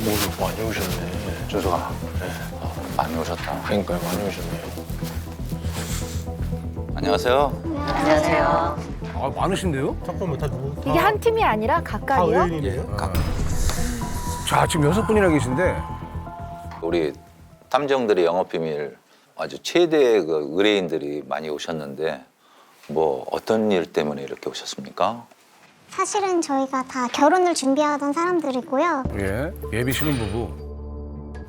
오, 많이 오셨네. 준수가 많이 오셨다. 그러니까요, 많이 오셨네요. 안녕하세요. 안녕하세요. 아, 많으신데요? 잠깐만 다 누구? 이게 한 팀이 아니라 다 각각이요? 의원님이에요? 자, 지금 6분이나 계신데 우리 탐정들의 영업 비밀 아주 최대의 그 의뢰인들이 많이 오셨는데 뭐 어떤 일 때문에 이렇게 오셨습니까? 사실은 저희가 다 결혼을 준비하던 사람들이고요. 예, 예비 신혼부부.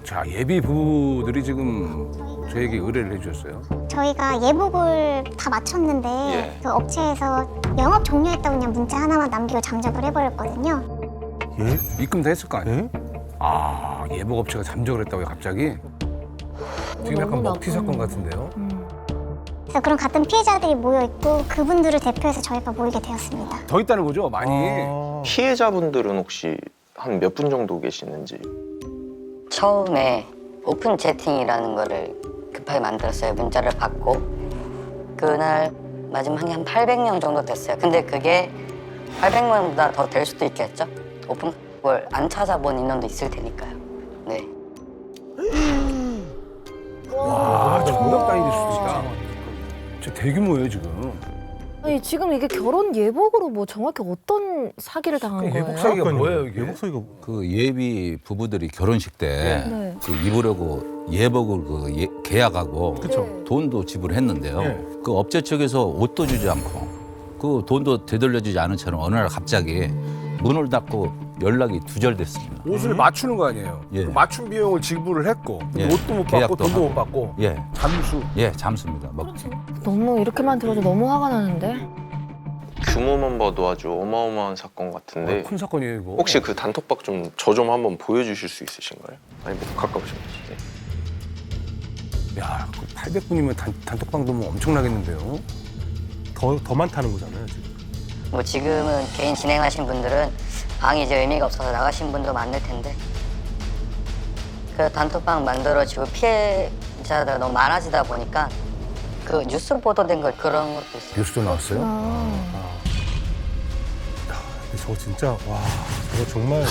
자, 예비 부부들이 지금 저에게 의뢰를 해주셨어요. 저희가 예복을 다 마쳤는데 예. 그 업체에서 영업 종료했다고 그냥 문자 하나만 남기고 잠적을 해버렸거든요. 예? 입금도 했을 거 아니에요? 예? 아, 예복업체가 잠적을 했다고요, 갑자기? 지금 약간 너무 먹튀 사건 같은데요? 그래서 그런 같은 피해자들이 모여 있고 그분들을 대표해서 저희가 모이게 되었습니다. 더 있다는 거죠, 많이. 아, 피해자분들은 혹시 한 몇 분 정도 계시는지. 처음에 오픈 채팅이라는 거를 급하게 만들었어요. 문자를 받고 그날 마지막에 한 800명 정도 됐어요. 근데 그게 800명보다 더 될 수도 있겠죠? 오픈 걸 안 찾아본 인원도 있을 테니까요. 네. 와, 정답 단위일 수도 있다. 진짜 대규모예요, 지금. 아니 지금 이게 결혼 예복으로 뭐 정확히 어떤 사기를 당한 거예요? 예복 사기가 뭐예요, 이게? 예복 사기가 그 예비 부부들이 결혼식 때 네. 그 입으려고 예복을 계약하고 그쵸. 돈도 지불했는데요. 예. 그 업체 측에서 옷도 주지 않고 그 돈도 되돌려주지 않은 채로 어느 날 갑자기 문을 닫고 연락이 두절됐습니다. 옷을 맞추는 거 아니에요? 예. 그 맞춤 비용을 지불을 했고 예. 옷도 못 받고 계약도 돈도 하고. 못 받고 예, 잠수. 예, 잠수입니다. 뭐 너무 이렇게만 들어도 너무 화가 나는데. 규모만 봐도 아주 어마어마한 사건 같은데. 큰 사건이에요, 이거. 혹시 그 단톡방 좀 저 좀 한번 보여주실 수 있으신가요? 아니 뭐 가까우신 분이. 야, 그 800분이면 단톡방도 뭐 엄청나겠는데요? 더 많다는 거잖아요 지금. 뭐 지금은 개인 진행하신 분들은 방이 이제 의미가 없어서 나가신 분도 많을 텐데 그 단톡방 만들어지고 피해자가 너무 많아지다 보니까 그 뉴스 보도된 걸 그런 것도 있어요. 뉴스도 나왔어요? 근데 저거 진짜 와 저거 정말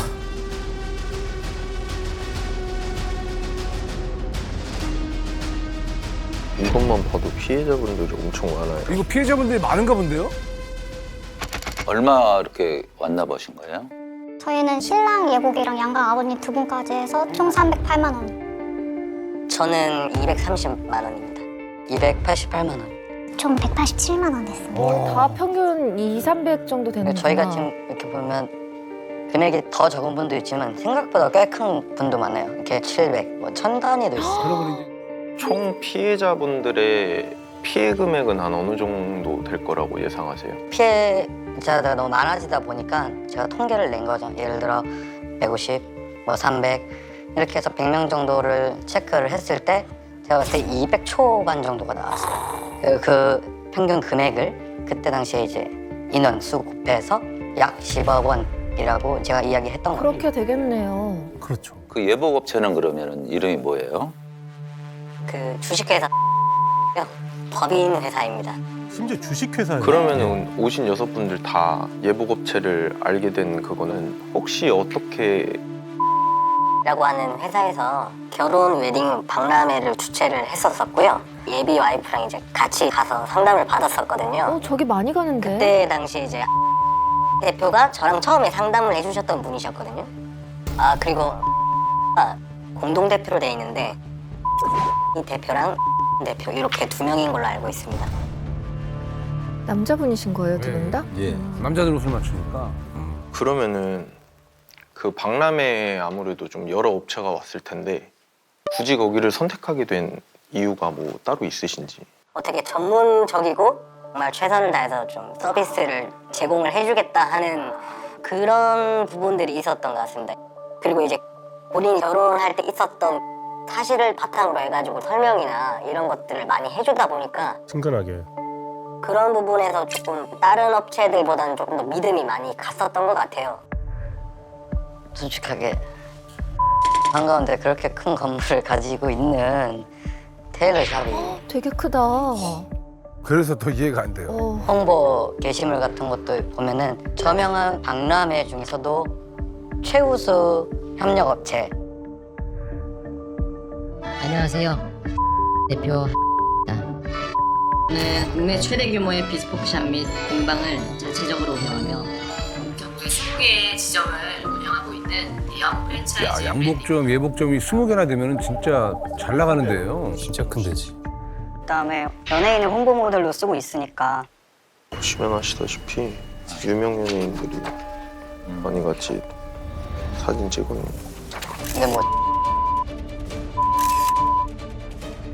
이것만 봐도 피해자분들이 엄청 많아요. 이거 피해자분들이 많은가 본데요? 얼마 이렇게 왔나 보신 거예요? 저희는 신랑 예복이랑 양가 아버님 두 분까지 해서 총 308만 원. 저는 230만 원입니다. 288만 원. 총 187만 원 됐습니다. 다 평균 2, 300 정도 되는 저희가 지금 이렇게 보면 금액이 더 적은 분도 있지만 생각보다 꽤 큰 분도 많아요. 이렇게 700, 뭐 1000 단위도 있어요. 그러고 이제 총 피해자분들의 피해 금액은 한 어느 정도 될 거라고 예상하세요? 피해자가 너무 많아지다 보니까 제가 통계를 낸 거죠. 예를 들어 150, 뭐 300 이렇게 해서 100명 정도를 체크를 했을 때 제가 봤을 때 200 초반 정도가 나왔어요. 그 평균 금액을 그때 당시에 이제 인원수 곱해서 약 10억 원이라고 제가 이야기했던 거예요. 그렇게 되겠네요. 그렇죠. 그 예복업체는 그러면 이름이 뭐예요? 그 주식회사 법인 회사입니다. 심지어 주식회사예요. 그러면은 오신 6분들 다 예복업체를 알게 된 그거는 혹시 어떻게 라고 하는 회사에서 결혼 웨딩 박람회를 주최를 했었었고요. 예비 와이프랑 이제 같이 가서 상담을 받았었거든요. 저기 많이 가는데. 그때 당시 이제 대표가 저랑 처음에 상담을 해주셨던 분이셨거든요. 아 그리고 공동 대표로 돼 있는데 이 대표랑 대표 이렇게 두 명인 걸로 알고 있습니다. 남자분이신 거예요, 두 분 다? 예. 남자들 옷을 맞추니까. 그러면은 그 박람회에 아무래도 좀 여러 업체가 왔을 텐데 굳이 거기를 선택하게 된 이유가 뭐 따로 있으신지. 어떻게 전문적이고 정말 최선을 다해서 좀 서비스를 제공을 해주겠다 하는 그런 부분들이 있었던 것 같습니다. 그리고 이제 본인이 결혼할 때 있었던 사실을 바탕으로 해가지고 설명이나 이런 것들을 많이 해주다 보니까 친근하게. 그런 부분에서 조금 다른 업체들보다는 조금 더 믿음이 많이 갔었던 것 같아요. 솔직하게 한가운데 그렇게 큰 건물을 가지고 있는 테일러샵이 되게 크다. 그래서 더 이해가 안 돼요. 홍보 게시물 같은 것도 보면은 저명한 박람회 중에서도 최우수 협력업체. 안녕하세요. 대표 는 국내 최대 규모의 비스포크샵 및 공방을 자체적으로 운영하며 전국 20개의 지점을 운영하고 있는 대형 프랜차이즈. 야, 양복점, 예복점이 20개나 되면 진짜 잘 나가는데요. 진짜 큰 데지. 그다음에 연예인을 홍보 모델로 쓰고 있으니까 보시면 아시다시피 유명 연예인들이 많이 같이 사진 찍어요. 이게 뭐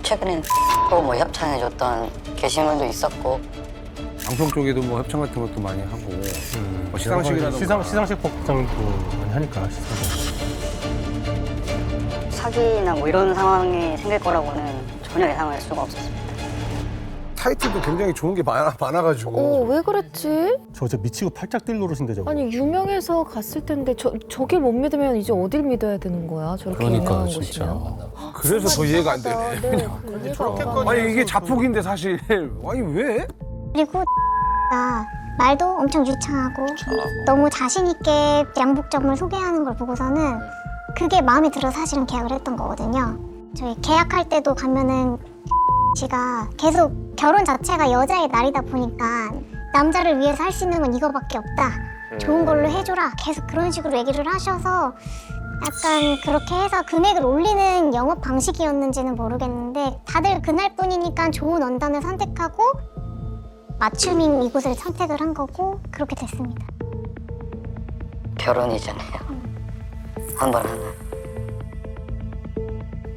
최근엔 또 뭐 협찬해줬던 게시물도 있었고 방송 쪽에도 뭐 협찬 같은 것도 많이 하고 뭐 시상식이라든가 시상식 복장도 많이 하니까 시상식. 사기나 뭐 이런 상황이 생길 거라고는 전혀 예상할 수가 없었습니다. 타이틀도 굉장히 좋은 게 많아가지고 왜 그랬지? 저 진짜 미치고 팔짝 뛸 노릇인데 저거. 아니 유명해서 갔을 텐데 저길 못 믿으면 이제 어딜 믿어야 되는 거야? 저렇게 그러니까 유명한 진짜. 곳이면. 그래서 더 이해가 안 되네. 네, 저렇게까지. 아니 이게 자폭인데 사실 아니 왜? 그리고 말도 엄청 유창하고 너무 자신 있게 양복점을 소개하는 걸 보고서는 그게 마음에 들어 사실은 계약을 했던 거거든요. 저희 계약할 때도 가면은 씨가 계속 결혼 자체가 여자의 날이다 보니까 남자를 위해서 할 수 있는 건 이거밖에 없다. 좋은 걸로 해줘라. 계속 그런 식으로 얘기를 하셔서 약간 그렇게 해서 금액을 올리는 영업 방식이었는지는 모르겠는데 다들 그날뿐이니까 좋은 원단을 선택하고 맞춤인 이곳을 선택을 한 거고 그렇게 됐습니다. 결혼이잖아요. 한 번 하면.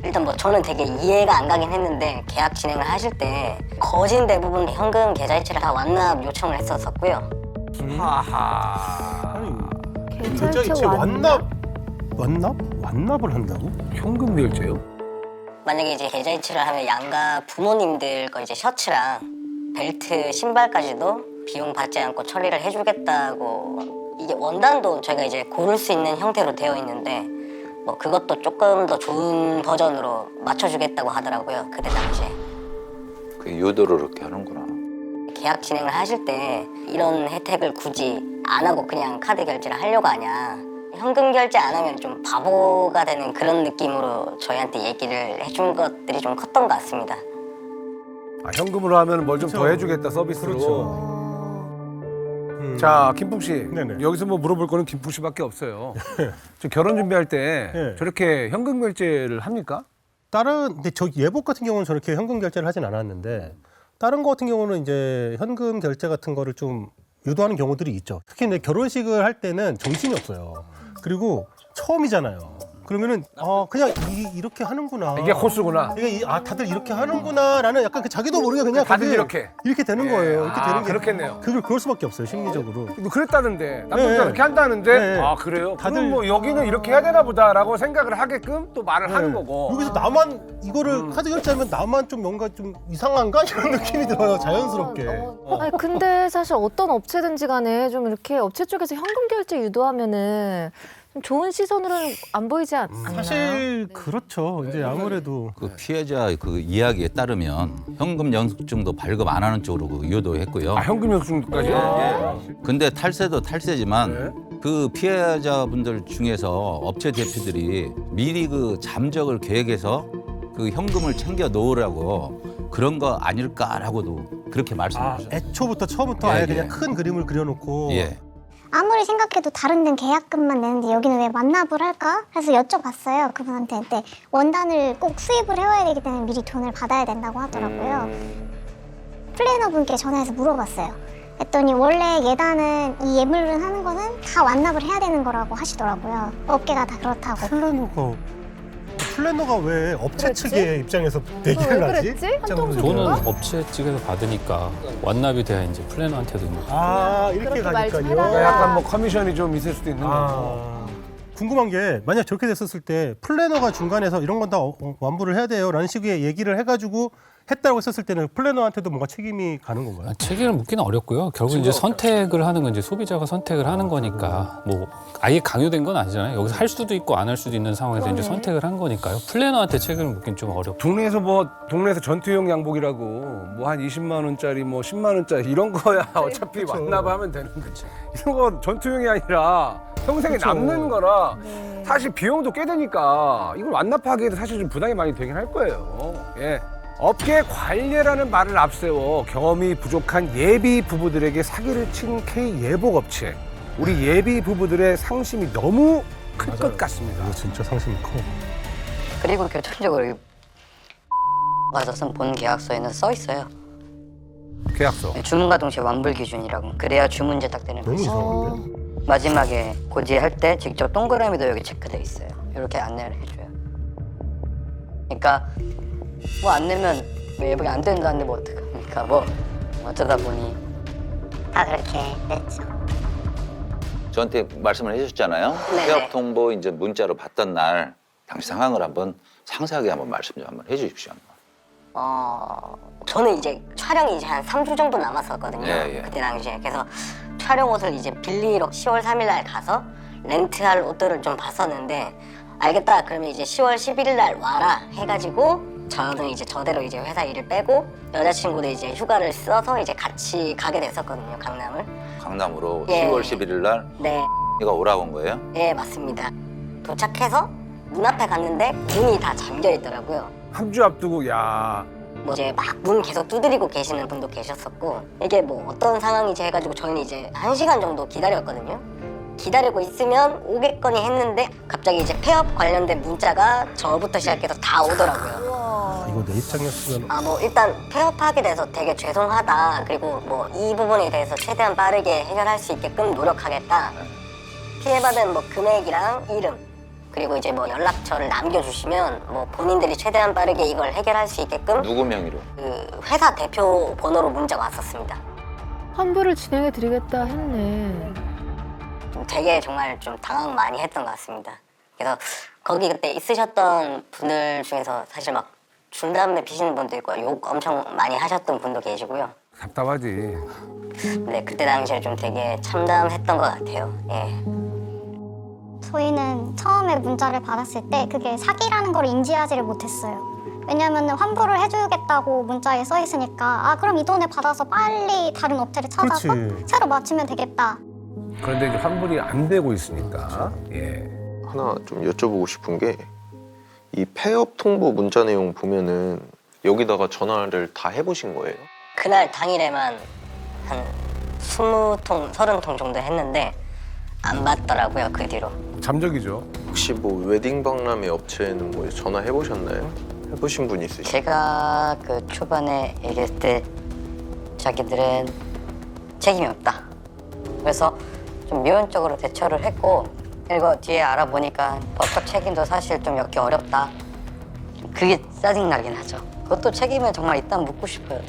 일단 뭐 저는 되게 이해가 안 가긴 했는데 계약 진행을 하실 때 거진 대부분 현금 계좌이체를 다 완납 요청을 했었었고요. 하하. 계좌이체 완납을 한다고? 현금 결제요? 만약에 이제 계좌이체를 하면 양가 부모님들 거 이제 셔츠랑 벨트, 신발까지도 비용 받지 않고 처리를 해주겠다고 이게 원단도 저희가 이제 고를 수 있는 형태로 되어 있는데 뭐 그것도 조금 더 좋은 버전으로 맞춰주겠다고 하더라고요. 그때 당시에. 그 유도를 그렇게 하는구나. 계약 진행을 하실 때 이런 혜택을 굳이 안 하고 그냥 카드 결제를 하려고 하냐. 현금 결제 안 하면 좀 바보가 되는 그런 느낌으로 저희한테 얘기를 해준 것들이 좀 컸던 것 같습니다. 아, 현금으로 하면 뭘 좀 더 해주겠다 서비스로. 그렇죠. 자, 김풍 씨. 네네. 여기서 뭐 물어볼 거는 김풍 씨밖에 없어요. 저 결혼 준비할 때 네. 저렇게 현금 결제를 합니까? 근데 저 예복 같은 경우는 저렇게 현금 결제를 하진 않았는데 다른 거 같은 경우는 이제 현금 결제 같은 거를 좀 유도하는 경우들이 있죠. 특히 내 결혼식을 할 때는 정신이 없어요. 그리고 처음이잖아요. 그러면은 그냥 이렇게 하는구나. 이게 코스구나. 이게 다들 이렇게 하는구나라는 약간 자기도 모르게 그냥 다들 그게 이렇게 되는 거예요. 이렇게 되는 게 그렇겠네요. 그럴 수밖에 없어요. 심리적으로. 너 그랬다는데 남편도 네. 그렇게 한다는데 네. 아 그래요? 다들- 다들 뭐 여기는 이렇게 해야 되나 보다라고 생각을 하게끔 또 말을 하는 거고. 여기서 나만 이거를 카드 결제하면 나만 좀 뭔가 좀 이상한가 이런 느낌이 들어요. 자연스럽게. 아니 근데 사실 어떤 업체든지 간에 좀 이렇게 업체 쪽에서 현금 결제 유도하면은 좀 좋은 시선으로는 안 보이지 않나요? 사실 그렇죠. 이제 아무래도 그 피해자 그 이야기에 따르면 현금 영수증도 발급 안 하는 쪽으로 그 유도했고요. 아 현금 영수증까지? 근데 탈세도 탈세지만 그 피해자분들 중에서 업체 대표들이 미리 그 잠적을 계획해서 그 현금을 챙겨 놓으라고 그런 거 아닐까라고도 그렇게 말씀하셨어요. 애초부터 처음부터 예, 아예 예. 그냥 큰 그림을 그려놓고 예. 아무리 생각해도 다른 데는 계약금만 내는데 여기는 왜 완납을 할까? 그래서 여쭤봤어요 그분한테. 근데 원단을 꼭 수입을 해와야 되기 때문에 미리 돈을 받아야 된다고 하더라고요. 플래너분께 전화해서 물어봤어요. 했더니 원래 예단은 이 예물을 하는 거는 다 완납을 해야 되는 거라고 하시더라고요. 업계가 다 그렇다고. 플래너가 왜 업체 그랬지? 측의 입장에서 왜 얘기를 하지? 그랬지? 한동숙 돈은 씨가? 업체 측에서 받으니까 완납이 돼야 이제 플래너한테도 이제 이렇게 그렇게 말좀 가니까요. 해라. 그러니까 약간 뭐 커미션이 좀 있을 수도 있는 거고. 궁금한 게 만약 저렇게 됐었을 때 플래너가 중간에서 이런 건 다 완부를 해야 돼요라는 식의 얘기를 해가지고 했다고 했었을 때는 플래너한테도 뭔가 책임이 가는 건가요? 책임을 묻기는 어렵고요. 결국 이제 선택을 하는 건 이제 소비자가 선택을 하는 거니까 뭐 아예 강요된 건 아니잖아요. 여기서 할 수도 있고 안 할 수도 있는 상황에서 이제 선택을 한 거니까요. 플래너한테 책임을 묻기는 좀 어렵고. 동네에서 전투용 양복이라고 뭐 한 20만 원짜리 뭐 10만 원짜리 이런 거야 어차피 완납하면 되는 거지. 이런 건 전투용이 아니라 평생에 그쵸. 남는 거라 사실 비용도 꽤 되니까 이걸 완납하기에도 사실 좀 부담이 많이 되긴 할 거예요. 예. 업계 관리라는 말을 앞세워 경험이 부족한 예비 부부들에게 사기를 친 K 예복업체. 우리 예비 부부들의 상심이 너무 클 것 같습니다. 이거 진짜 상심이 커. 그리고 결정적으로 가서 쓴 본 계약서에는 써 있어요. 계약서. 주문과 동시에 완불 기준이라고. 그래야 주문 제작되는 너무 거죠. 이상한데? 마지막에 고지할 때 직접 동그라미도 여기 체크돼 있어요. 이렇게 안내를 해줘요. 그러니까 뭐 안 내면 뭐 예쁘게 안 된다는데 뭐 어떡합니까? 뭐 어쩌다 보니 다 그렇게 됐죠. 저한테 말씀을 해주셨잖아요. 네네. 폐업 통보 이제 문자로 받던 날 당시 상황을 한번 상세하게 한번 말씀 좀 한번 해주십시오. 저는 이제 촬영이 이제 한 3주 정도 남았었거든요. 예, 예. 그때 당시에. 그래서 촬영 옷을 이제 빌리러 10월 3일 날 가서 렌트할 옷들을 좀 봤었는데 알겠다. 그러면 이제 10월 11일 날 와라 해가지고 저는 이제 저대로 이제 회사 일을 빼고 여자친구도 이제 휴가를 써서 이제 같이 가게 됐었거든요. 강남을. 강남으로 예. 10월 11일 날 네, 이가 오라고 온 거예요? 예 맞습니다. 도착해서 문 앞에 갔는데 문이 다 잠겨 있더라고요. 한 주 앞두고 야. 뭐 이제 막 문 계속 두드리고 계시는 분도 계셨었고 이게 뭐 어떤 상황이지 해가지고 저희는 이제 1시간 정도 기다렸거든요. 기다리고 있으면 오겠거니 했는데 갑자기 이제 폐업 관련된 문자가 저부터 시작해서 다 오더라고요. 아, 이거 내 입장이었으면 뭐 일단 폐업하게 돼서 되게 죄송하다. 그리고 뭐 이 부분에 대해서 최대한 빠르게 해결할 수 있게끔 노력하겠다. 피해받은 뭐 금액이랑 이름 그리고 이제 뭐 연락처를 남겨주시면 뭐 본인들이 최대한 빠르게 이걸 해결할 수 있게끔 누구 명의로? 그 회사 대표 번호로 문자가 왔었습니다. 환불을 진행해 드리겠다 했네. 좀 되게 정말 좀 당황 많이 했던 것 같습니다. 그래서 거기 그때 있으셨던 분들 중에서 사실 막 중담배 피시는 분도 있고 욕 엄청 많이 하셨던 분도 계시고요. 답답하지. 네, 그때 당시에 좀 되게 참담했던 것 같아요. 예. 저희는 처음에 문자를 받았을 때 그게 사기라는 걸 인지하지를 못했어요. 왜냐하면 환불을 해주겠다고 문자에 써 있으니까 아 그럼 이 돈을 받아서 빨리 다른 업체를 찾아서 그렇지. 새로 맞추면 되겠다. 그런데 이제 환불이 안 되고 있으니까. 예. 하나 좀 여쭤보고 싶은 게 이 폐업 통보 문자 내용 보면은 여기다가 전화를 다 해보신 거예요? 그날 당일에만 한 20통, 30통 정도 했는데 안 받더라고요, 그 뒤로. 잠적이죠. 혹시 뭐 웨딩 박람회 업체에는 뭐 전화해 보셨나요? 해보신 분 있으시죠? 제가 그 초반에 얘기했을 때 자기들은 책임이 없다. 그래서 좀 미온적으로 대처를 했고 그리고 뒤에 알아보니까 법적 책임도 사실 좀 엮기 어렵다. 그게 짜증나긴 하죠. 그것도 책임을 정말 일단 묻고 싶어요.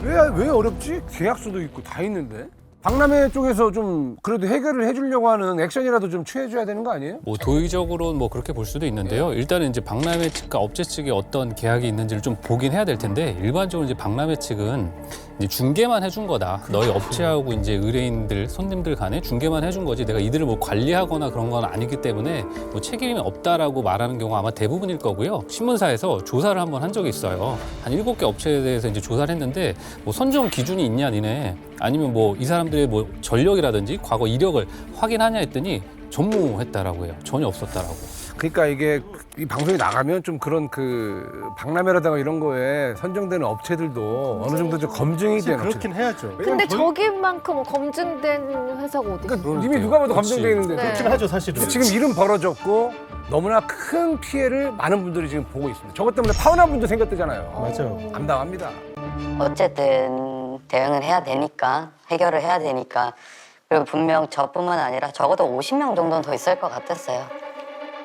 왜 어렵지? 계약서도 있고 다 있는데. 박람회 쪽에서 좀 그래도 해결을 해주려고 하는 액션이라도 좀 취해줘야 되는 거 아니에요? 뭐 도의적으로는 뭐 그렇게 볼 수도 있는데요. 일단은 이제 박람회 측과 업체 측에 어떤 계약이 있는지를 좀 보긴 해야 될 텐데 일반적으로 이제 박람회 측은 이제 중개만 해준 거다. 너희 업체하고 이제 의뢰인들, 손님들 간에 중개만 해준 거지. 내가 이들을 뭐 관리하거나 그런 건 아니기 때문에 뭐 책임이 없다라고 말하는 경우가 아마 대부분일 거고요. 신문사에서 조사를 한번 한 적이 있어요. 한 7개 업체에 대해서 이제 조사를 했는데 뭐 선정 기준이 있냐, 니네. 아니면 뭐 이 사람들의 뭐 전력이라든지 과거 이력을 확인하냐 했더니 전무했다라고 해요. 전혀 없었다라고. 그러니까 이게 이 방송이 나가면 좀 그런 그 박람회라든가 이런 거에 선정되는 업체들도 어느 정도 좀 검증이 되는 그렇긴 해야죠. 근데 저기만큼 검증된 회사가 어디 있어요? 그러니까 이미 누가 봐도 그렇지. 검증돼 있는데 네. 그렇긴 하죠, 사실은. 지금 이름 벌어졌고 너무나 큰 피해를 많은 분들이 지금 보고 있습니다. 저것 때문에 파혼한 분도 생겼대잖아요. 맞아요. 암담합니다. 어쨌든 대응을 해야 되니까 해결을 해야 되니까 그리고 분명 저뿐만 아니라 적어도 50명 정도는 더 있을 것 같았어요.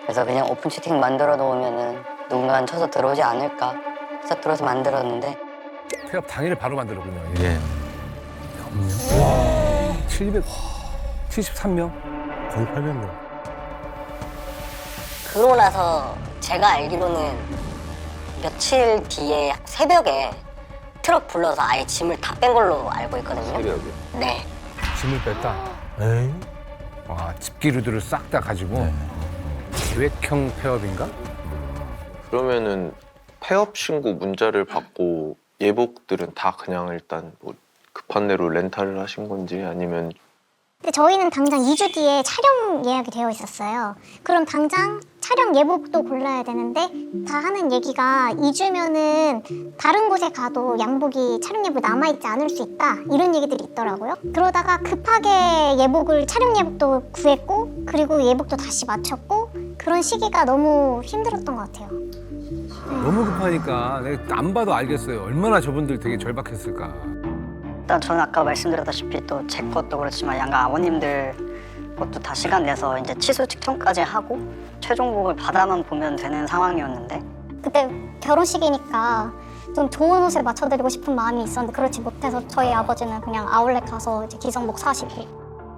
그래서 그냥 오픈 채팅 만들어 놓으면은 누군가 쳐서 들어오지 않을까 해서 들어서 만들었는데 폐업 당일에 바로 만들었군요. 예. 773명? 거의 800명. 그러고 나서 제가 알기로는 며칠 뒤에 새벽에 트럭 불러서 아예 짐을 다 뺀 걸로 알고 있거든요. 새벽에. 네. 짐을 뺐다. 에이? 와, 집기류들을 싹 다 가지고 계획형 폐업인가? 그러면은 폐업 신고 문자를 받고 예복들은 다 그냥 일단 뭐 급한 대로 렌탈을 하신 건지 아니면 근데 저희는 당장 2주 뒤에 촬영 예약이 되어 있었어요. 그럼 당장 촬영 예복도 골라야 되는데 다 하는 얘기가 2주면은 다른 곳에 가도 양복이 촬영 예복 남아있지 않을 수 있다 이런 얘기들이 있더라고요. 그러다가 급하게 예복을 촬영 예복도 구했고 그리고 예복도 다시 맞췄고 그런 시기가 너무 힘들었던 것 같아요. 너무 급하니까 내가 안 봐도 알겠어요. 얼마나 저분들 되게 절박했을까. 일단 저는 아까 말씀드렸다시피 또 제 것도 그렇지만 양가 아버님들 것도 다 시간 내서 이제 취소 직전까지 하고 최종복을 받아만 보면 되는 상황이었는데 그때 결혼식이니까 좀 좋은 옷을 맞춰드리고 싶은 마음이 있었는데 그렇지 못해서 저희 아버지는 그냥 아울렛 가서 이제 기성복 사시고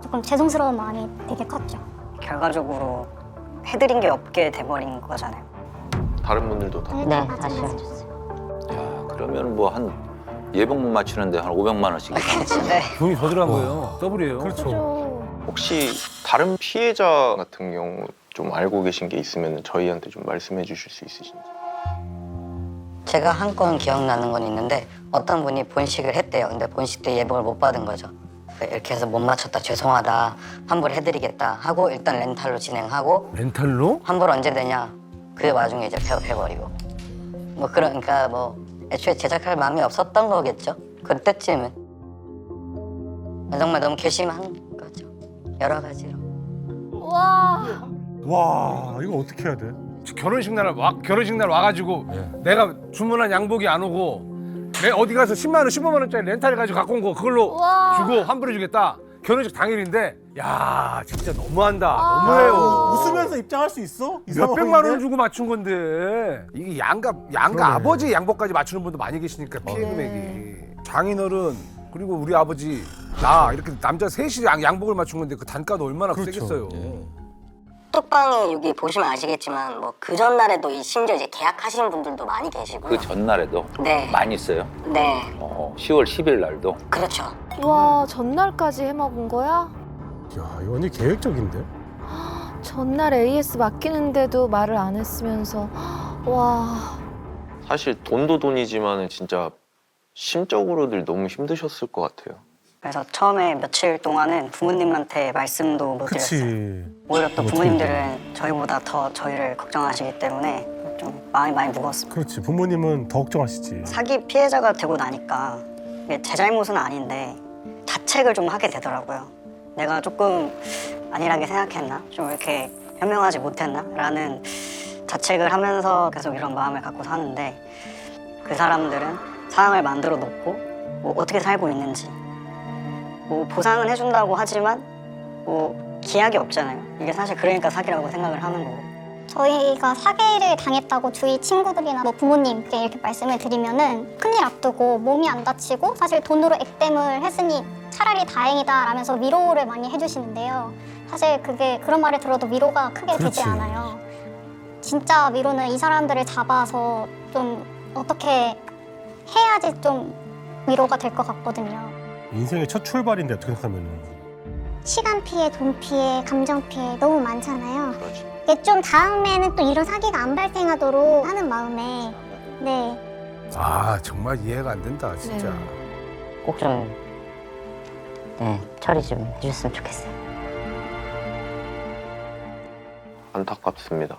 조금 죄송스러운 마음이 되게 컸죠. 결과적으로 해드린 게 없게 돼버린 거잖아요. 다른 분들도 다 네, 다시 다시. 야, 그러면 뭐 한 예복만 맞추는데 한 500만 원씩 이상. 네. 돈이 더 들어간 거예요. 더블이에요. 그렇죠. 혹시 다른 피해자 같은 경우 좀 알고 계신 게 있으면 저희한테 좀 말씀해 주실 수 있으신지. 제가 한 건 기억나는 건 있는데 어떤 분이 본식을 했대요. 근데 본식 때 예복을 못 받은 거죠. 이렇게 해서 못 맞췄다 죄송하다 환불해드리겠다 하고 일단 렌탈로 진행하고 렌탈로? 환불 언제 되냐 그 와중에 이제 폐업해버리고 뭐 그러니까 뭐 애초에 제작할 마음이 없었던 거겠죠. 그때쯤은 정말 너무 괘씸한 거죠. 여러 가지로. 와. 와, 이거 어떻게 해야 돼? 결혼식 날 와가지고 내가 주문한 양복이 안 오고 내 어디 가서 10만 원, 15만 원짜리 렌탈 가지고 갖고 온 거 그걸로 와. 주고 환불해주겠다. 결혼식 당일인데 야 진짜 너무한다. 너무해요. 웃으면서 입장할 수 있어? 이 몇 백만 원 상황인데? 주고 맞춘 건데 이게 양가 그러네. 아버지 양복까지 맞추는 분도 많이 계시니까 피해 금액이 장인어른 그리고 우리 아버지 나 이렇게 남자 셋이 양복을 맞춘 건데 그 단가도 얼마나 그렇죠. 세겠어요. 톡방에 여기 보시면 아시겠지만 뭐 그 전날에도 심지어 이제 계약하시는 분들도 많이 계시고. 그 전날에도 네. 많이 있어요. 네, 10월 10일 날도. 그렇죠. 와, 전날까지 해먹은 거야? 야, 이거 완전 계획적인데? 전날 AS 맡기는데도 말을 안 했으면서 와. 사실 돈도 돈이지만은 진짜 심적으로들 너무 힘드셨을 것 같아요. 그래서 처음에 며칠 동안은 부모님한테 말씀도 못 드렸어요. 그치. 오히려 또 부모님들은 저희보다 더 저희를 걱정하시기 때문에 좀 마음이 많이 무거웠습니다. 그렇지. 부모님은 더 걱정하시지. 사기 피해자가 되고 나니까 이게 제 잘못은 아닌데 자책을 좀 하게 되더라고요. 내가 조금 안일하게 생각했나? 좀 이렇게 현명하지 못했나? 라는 자책을 하면서 계속 이런 마음을 갖고 사는데 그 사람들은 상황을 만들어 놓고 뭐 어떻게 살고 있는지 뭐 보상은 해준다고 하지만 뭐 기약이 없잖아요. 이게 사실 그러니까 사기라고 생각을 하는 거고. 저희가 사기를 당했다고 주위 친구들이나 뭐 부모님께 이렇게 말씀을 드리면은 큰일 앞두고 몸이 안 다치고 사실 돈으로 액땜을 했으니 차라리 다행이다 라면서 위로를 많이 해주시는데요. 사실 그게 그런 말을 들어도 위로가 크게 그렇지. 되지 않아요. 진짜 위로는 이 사람들을 잡아서 좀 어떻게 해야지 좀 위로가 될 것 같거든요. 인생의 첫 출발인데 어떻게 생각하면은. 시간 피해, 돈 피해, 감정 피해 너무 많잖아요. 그렇죠. 이게 좀 다음에는 또 이런 사기가 안 발생하도록 하는 마음에 네. 아 정말 이해가 안 된다 진짜. 네. 꼭 좀 처리 좀 해줬으면 좋겠어요. 안타깝습니다.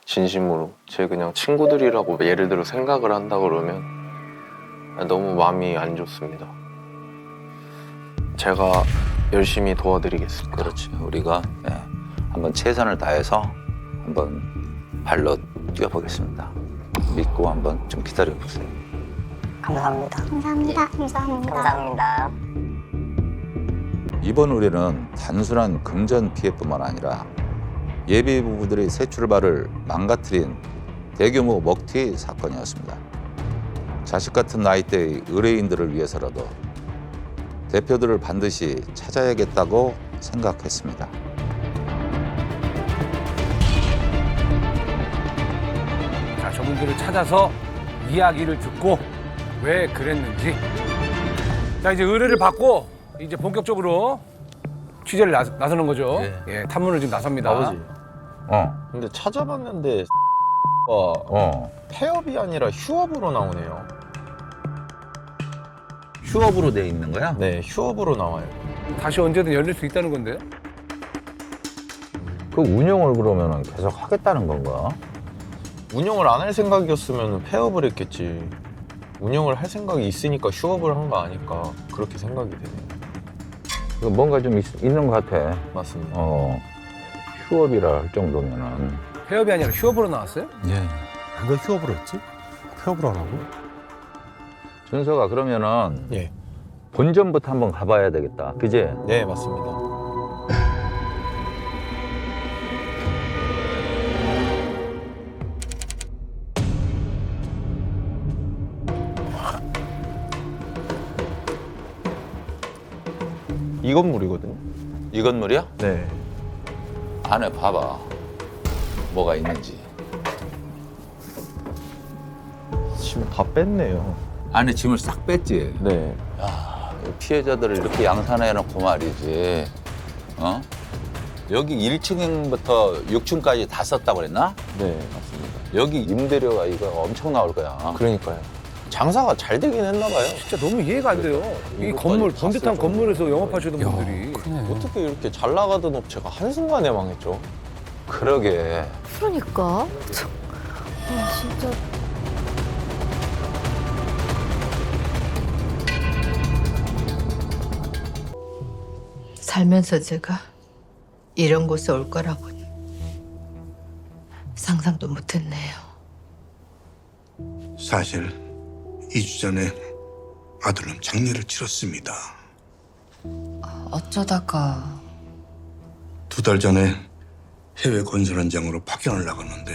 진심으로. 제 그냥 친구들이라고 예를 들어 생각을 한다 그러면 너무 마음이 안 좋습니다. 제가 열심히 도와드리겠습니다. 그렇지. 우리가 한번 최선을 다해서 한번 발로 뛰어보겠습니다. 믿고 한번 좀 기다려보세요. 감사합니다. 감사합니다. 감사합니다. 감사합니다. 이번 의뢰는 단순한 금전 피해뿐만 아니라 예비 부부들의 새 출발을 망가뜨린 대규모 먹튀 사건이었습니다. 자식 같은 나이대의 의뢰인들을 위해서라도 대표들을 반드시 찾아야겠다고 생각했습니다. 자, 저분들을 찾아서 이야기를 듣고 왜 그랬는지. 자, 이제 의뢰를 받고 이제 본격적으로 취재를 나서는 거죠. 예, 탐문을 지금 나섭니다. 아버지. 어, 근데 찾아봤는데 폐업이 아니라 휴업으로 나오네요. 휴업으로 돼 있는 거야? 네, 휴업으로 나와요. 다시 언제든 열릴 수 있다는 건데요? 그 운영을 그러면 계속 하겠다는 건가? 운영을 안 할 생각이었으면 폐업을 했겠지. 운영을 할 생각이 있으니까 휴업을 한 거 아닐까 그렇게 생각이 되네요. 뭔가 좀 있는 것 같아. 맞습니다. 휴업이라 할 정도면은. 폐업이 아니라 휴업으로 나왔어요? 예. 왜 휴업으로 했지? 폐업을 안 하고? 준서가 그러면은 예. 본점부터 한번 가봐야 되겠다. 그지? 네, 맞습니다. 이 건물이거든요. 이 건물이야? 네. 안에 봐봐. 뭐가 있는지. 지금 다 뺐네요. 안에 짐을 싹 뺐지? 네. 피해자들을 이렇게 양산해놓고 말이지. 여기 1층부터 6층까지 다 썼다고 그랬나? 네, 맞습니다. 여기 임대료가 이거 엄청 나올 거야. 그러니까요. 장사가 잘 되긴 했나 봐요. 진짜 너무 이해가 안 돼요. 이 건물, 번듯한 건물에서 영업하시던 야, 분들이. 크네. 어떻게 이렇게 잘 나가던 업체가 한순간에 망했죠? 그러게. 그러니까. 참. 진짜. 살면서 제가 이런 곳에 올 거라고는 상상도 못했네요. 사실 2주 전에 아들은 장례를 치렀습니다. 어쩌다가 2달 전에 해외 건설 현장으로 파견을 나갔는데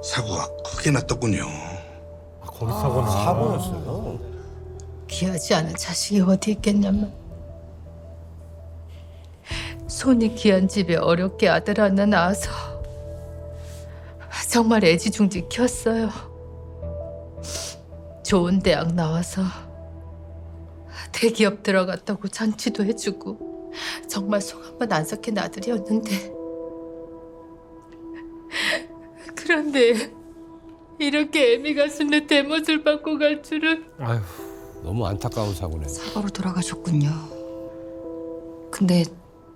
사고가 크게 났더군요. 거기서 사고는 사고였어요? 귀하지 않은 자식이 어디 있겠냐면 손이 귀한 집에 어렵게 아들 하나 낳아서 정말 애지중지 키웠어요. 좋은 대학 나와서 대기업 들어갔다고 잔치도 해주고 정말 속 한번 안 섞인 아들이었는데 그런데 이렇게 애미 가슴에 대못을 받고 갈 줄은. 아휴, 너무 안타까운 사고네. 사고로 돌아가셨군요. 근데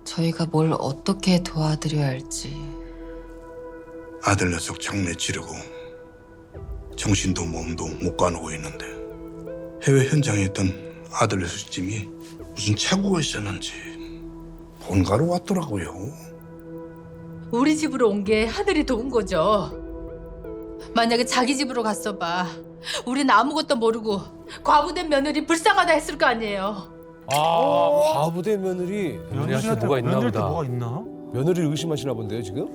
저희가 뭘 어떻게 도와드려야 할지. 아들 녀석 장례 치르고 정신도 몸도 못 가누고 있는데 해외 현장에 있던 아들 녀석 짐이 무슨 착오가 있었는지 본가로 왔더라고요. 우리 집으로 온 게 하늘이 도운 거죠. 만약에 자기 집으로 갔어 봐. 우린 아무것도 모르고 과부된 며느리 불쌍하다 했을 거 아니에요. 과부된 며느리. 며느리한테 뭐가 있나 보다. 뭐가 있나? 며느리를 의심하시나 본데요, 지금?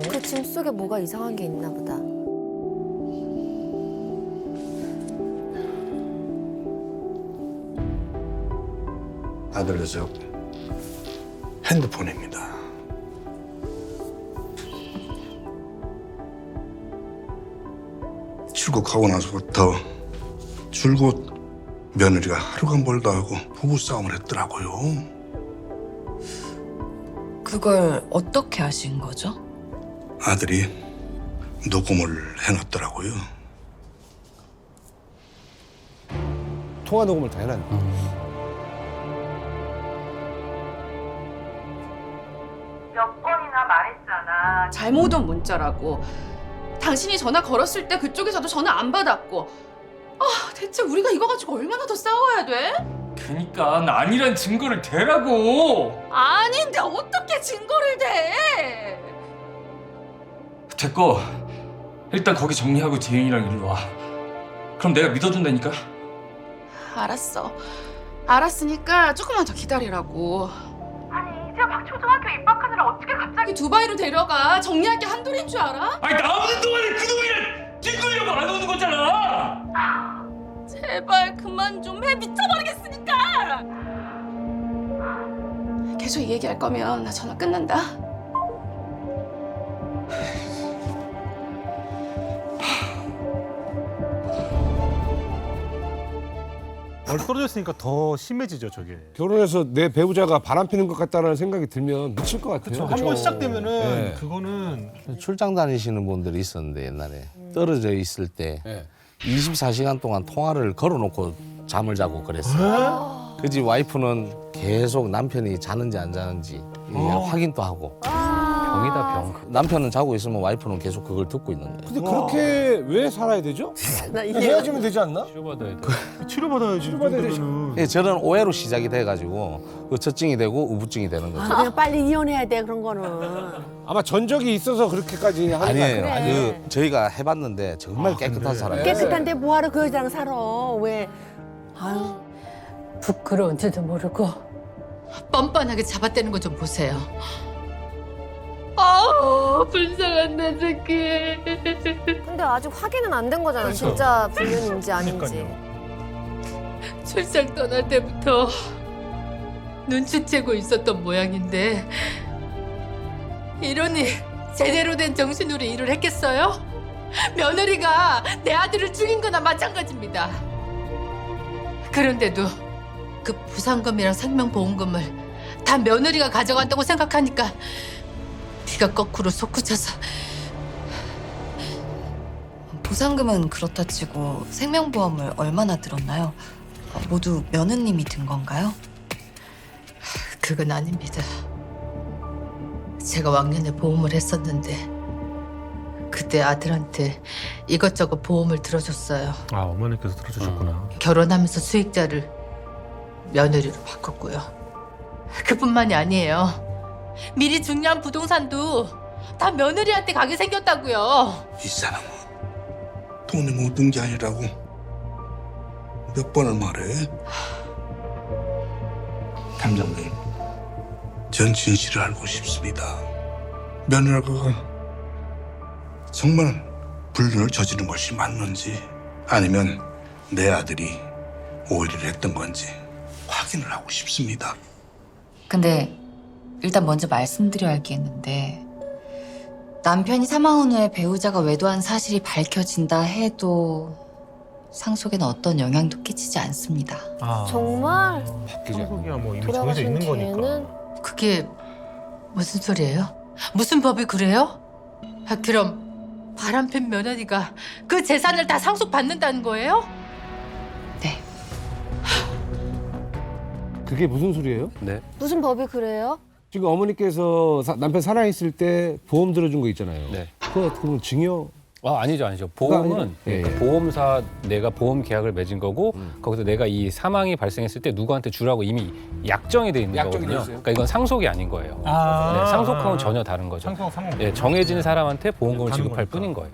그 짐 속에 뭐가 이상한 게 있나 보다. 아들 녀석 핸드폰입니다. 출국하고 나서부터 줄곧 며느리가 하루가 멀다 하고 부부싸움을 했더라고요. 그걸 어떻게 하신 거죠? 아들이 녹음을 해놨더라고요. 통화 녹음을 다 해놨네. 몇 번이나 말했잖아. 잘못 온 문자라고. 당신이 전화 걸었을 때 그쪽에서도 전화 안 받았고. 대체 우리가 이거 가지고 얼마나 더 싸워야 돼? 그니까 아니란 증거를 대라고. 아닌데 어떻게 증거를 대? 됐고 일단 거기 정리하고 재윤이랑 일로 와. 그럼 내가 믿어준다니까. 알았어. 알았으니까 조금만 더 기다리라고. 아니 이제 막 초등학교 입학하느라 어떻게 갑자기 두바이로 데려가? 정리할 게 한둘인 줄 알아? 아니 나오는 동안에 그놈이랑 찌끄려고 안 오는 거잖아. 제발 그만 좀 해. 미쳐버리겠으니까. 계속 이 얘기할 거면 나 전화 끊는다. 멀리 떨어져 있으니까 더 심해지죠, 저게. 결혼해서 내 배우자가 바람 피는 것 같다는 생각이 들면 미칠 것 같아요. 한 번 시작되면은 네. 그거는 출장 다니시는 분들이 있었는데 옛날에 떨어져 있을 때 네. 24시간 동안 통화를 걸어놓고 잠을 자고 그랬어요. 그지 와이프는 계속 남편이 자는지 안 자는지 확인도 하고. 병이다 병. 남편은 자고 있으면 와이프는 계속 그걸 듣고 있는 거예요. 근데 그렇게 왜 살아야 되죠? 헤어지면 되지 않나? 치료받아야 돼. 치료받아야지. 치료받아야 되지. 예, 저런 오해로 시작이 돼가지고 우처증이 되고 우부증이 되는 거죠. 그냥 빨리 이혼해야 돼 그런 거는. 아마 전적이 있어서 그렇게까지 하는 거 아니에요. 아니에요? 그 저희가 해봤는데 정말 깨끗한 사람이에요. 깨끗한데 뭐하러 그 여자랑 살아? 왜? 아유. 부끄러운지도 모르고 뻔뻔하게 잡아떼는 거 좀 보세요. 아, 불쌍한 내 새끼. 근데 아직 확인은 안 된 거잖아. 진짜 불륜인지 아닌지. 출장 떠날 때부터 눈치채고 있었던 모양인데 이러니 제대로 된 정신으로 일을 했겠어요? 며느리가 내 아들을 죽인 거나 마찬가지입니다. 그런데도 그 부상금이랑 생명보험금을 다 며느리가 가져간다고 생각하니까 귀가 거꾸로 솟구쳐서. 보상금은 그렇다 치고 생명보험을 얼마나 들었나요? 모두 며느님이 든 건가요? 그건 아닙니다. 제가 왕년에 보험을 했었는데 그때 아들한테 이것저것 보험을 들어줬어요. 아, 어머니께서 들어주셨구나. 결혼하면서 수익자를 며느리로 바꿨고요. 그뿐만이 아니에요. 미리 중요한 부동산도 다 며느리한테 가게 생겼다고요. 이 사람은 돈이 모든 게 아니라고 몇 번을 말해? 탐정님, 전 진실을 알고 싶습니다. 며느라가 정말 불륜을 저지른 것이 맞는지 아니면 내 아들이 오해를 했던 건지 확인을 하고 싶습니다. 근데 일단 먼저 말씀드려야 하겠는데 남편이 사망한 후에 배우자가 외도한 사실이 밝혀진다 해도 상속에는 어떤 영향도 끼치지 않습니다. 정말? 상속이야 뭐 이미 돌아가신 정해져 있는 거니까. 뒤에는 그게 무슨 소리예요? 무슨 법이 그래요? 아, 그럼 바람핀 며느리가 그 재산을 다 상속받는다는 거예요? 그게 무슨 소리예요? 네. 무슨 법이 그래요? 지금 어머니께서 남편 살아있을 때 보험 들어준 거 있잖아요. 네. 그거 그러면 증여? 아니죠. 보험은 아니죠? 그러니까 예, 예. 보험사 내가 보험 계약을 맺은 거고 거기서 내가 이 사망이 발생했을 때 누구한테 주라고 이미 약정이 돼 있는 약정이 돼 거거든요. 있어요? 그러니까 이건 상속이 아닌 거예요. 아. 네, 상속하고는 전혀 다른 거죠. 네, 정해진 사람한테 보험금을 가는 지급할 거니까. 뿐인 거예요.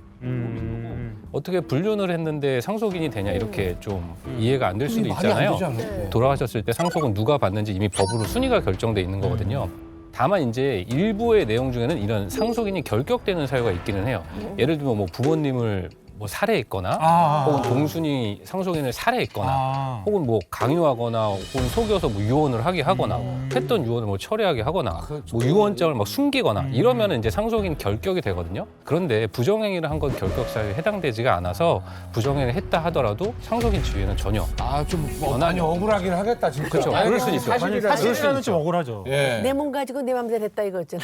어떻게 불륜을 했는데 상속인이 되냐 이렇게 좀 이해가 안 될 수도 말이 안 있잖아요. 되지 않나요? 돌아가셨을 때 상속은 누가 받는지 이미 법으로 순위가 결정돼 있는 거거든요. 다만 이제 일부의 내용 중에는 이런 상속인이 결격되는 사유가 있기는 해요. 예를 들면 뭐 부모님을 뭐 살해했거나 혹은 동순이 상속인을 살해했거나 혹은 뭐 강요하거나 혹은 속여서 뭐 유언을 하게 하거나 했던 유언을 뭐 철회하게 하거나 뭐 유언장을 막 숨기거나 이러면 이제 상속인 결격이 되거든요. 그런데 부정행위를 한 건 결격 사유에 해당되지가 않아서 부정행위를 했다 하더라도 상속인 지위에는 전혀 많이 억울하긴 하겠다 진짜. 그렇죠. 그럴 수 있어요. 사실이라는 좀 억울하죠. 예. 내 몸 가지고 내 맘대로 했다 이거잖아.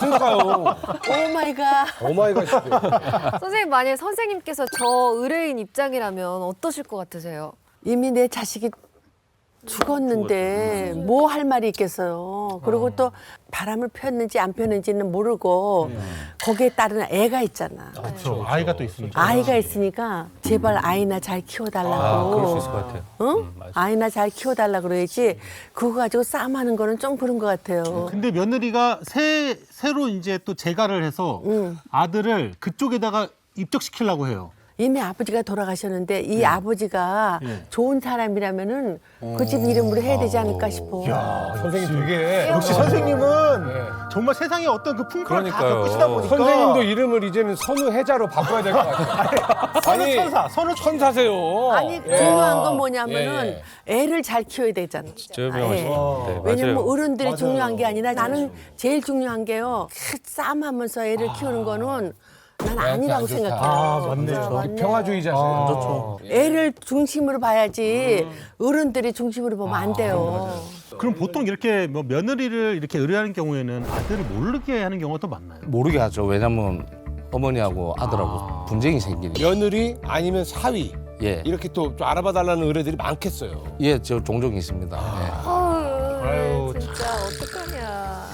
그러니까요. 오 마이 갓. 오마이갓. 선생님 만약에 선생님께서 저 의뢰인 입장이라면 어떠실 것 같으세요? 이미 내 자식이 죽었는데 뭐 할 말이 있겠어요. 그리고 또 바람을 폈는지 안 폈는지는 모르고 거기에 따른 애가 있잖아. 그렇죠. 아이가 또 있으니까. 아이가 있으니까 제발 아이나 잘 키워달라고. 그럴 수 있을 것 같아요. 응? 아이나 잘 키워달라 그래야지 그거 가지고 싸움하는 거는 좀 그런 것 같아요. 근데 며느리가 새로 이제 또 재가를 해서 아들을 그쪽에다가 입적시키려고 해요. 이미 아버지가 돌아가셨는데 이 아버지가 좋은 사람이라면은 그 집 이름으로 해야 되지 않을까 싶어. 야, 선생님 되게 역시 선생님은 정말 세상에 어떤 그 풍파를 다 그러니까요. 겪으시다 보니까 선생님도 이름을 이제는 선우혜자로 바꿔야 될 것 같아요. 선우 천사세요. 아니 중요한 건 뭐냐면은 애를 잘 키워야 되잖아. 진짜 유명하시죠. 네, 왜냐면 맞아요. 어른들이 중요한 게 아니라 나는 제일 중요한 게요. 싸움하면서 애를 키우는 거는 난 아니라고 생각해요. 맞네. 평화주의자세요. 그렇죠. 애를 중심으로 봐야지 어른들이 중심으로 보면 안 돼요. 그럼 보통 이렇게 뭐 며느리를 이렇게 의뢰하는 경우에는 아들을 모르게 하는 경우가 더 많나요? 모르게 하죠. 왜냐면 어머니하고 아들하고 분쟁이 생기니까. 며느리 아니면 사위 예. 이렇게 또 좀 알아봐달라는 의뢰들이 많겠어요. 예, 저 종종 있습니다. 아유, 진짜 어떡하냐.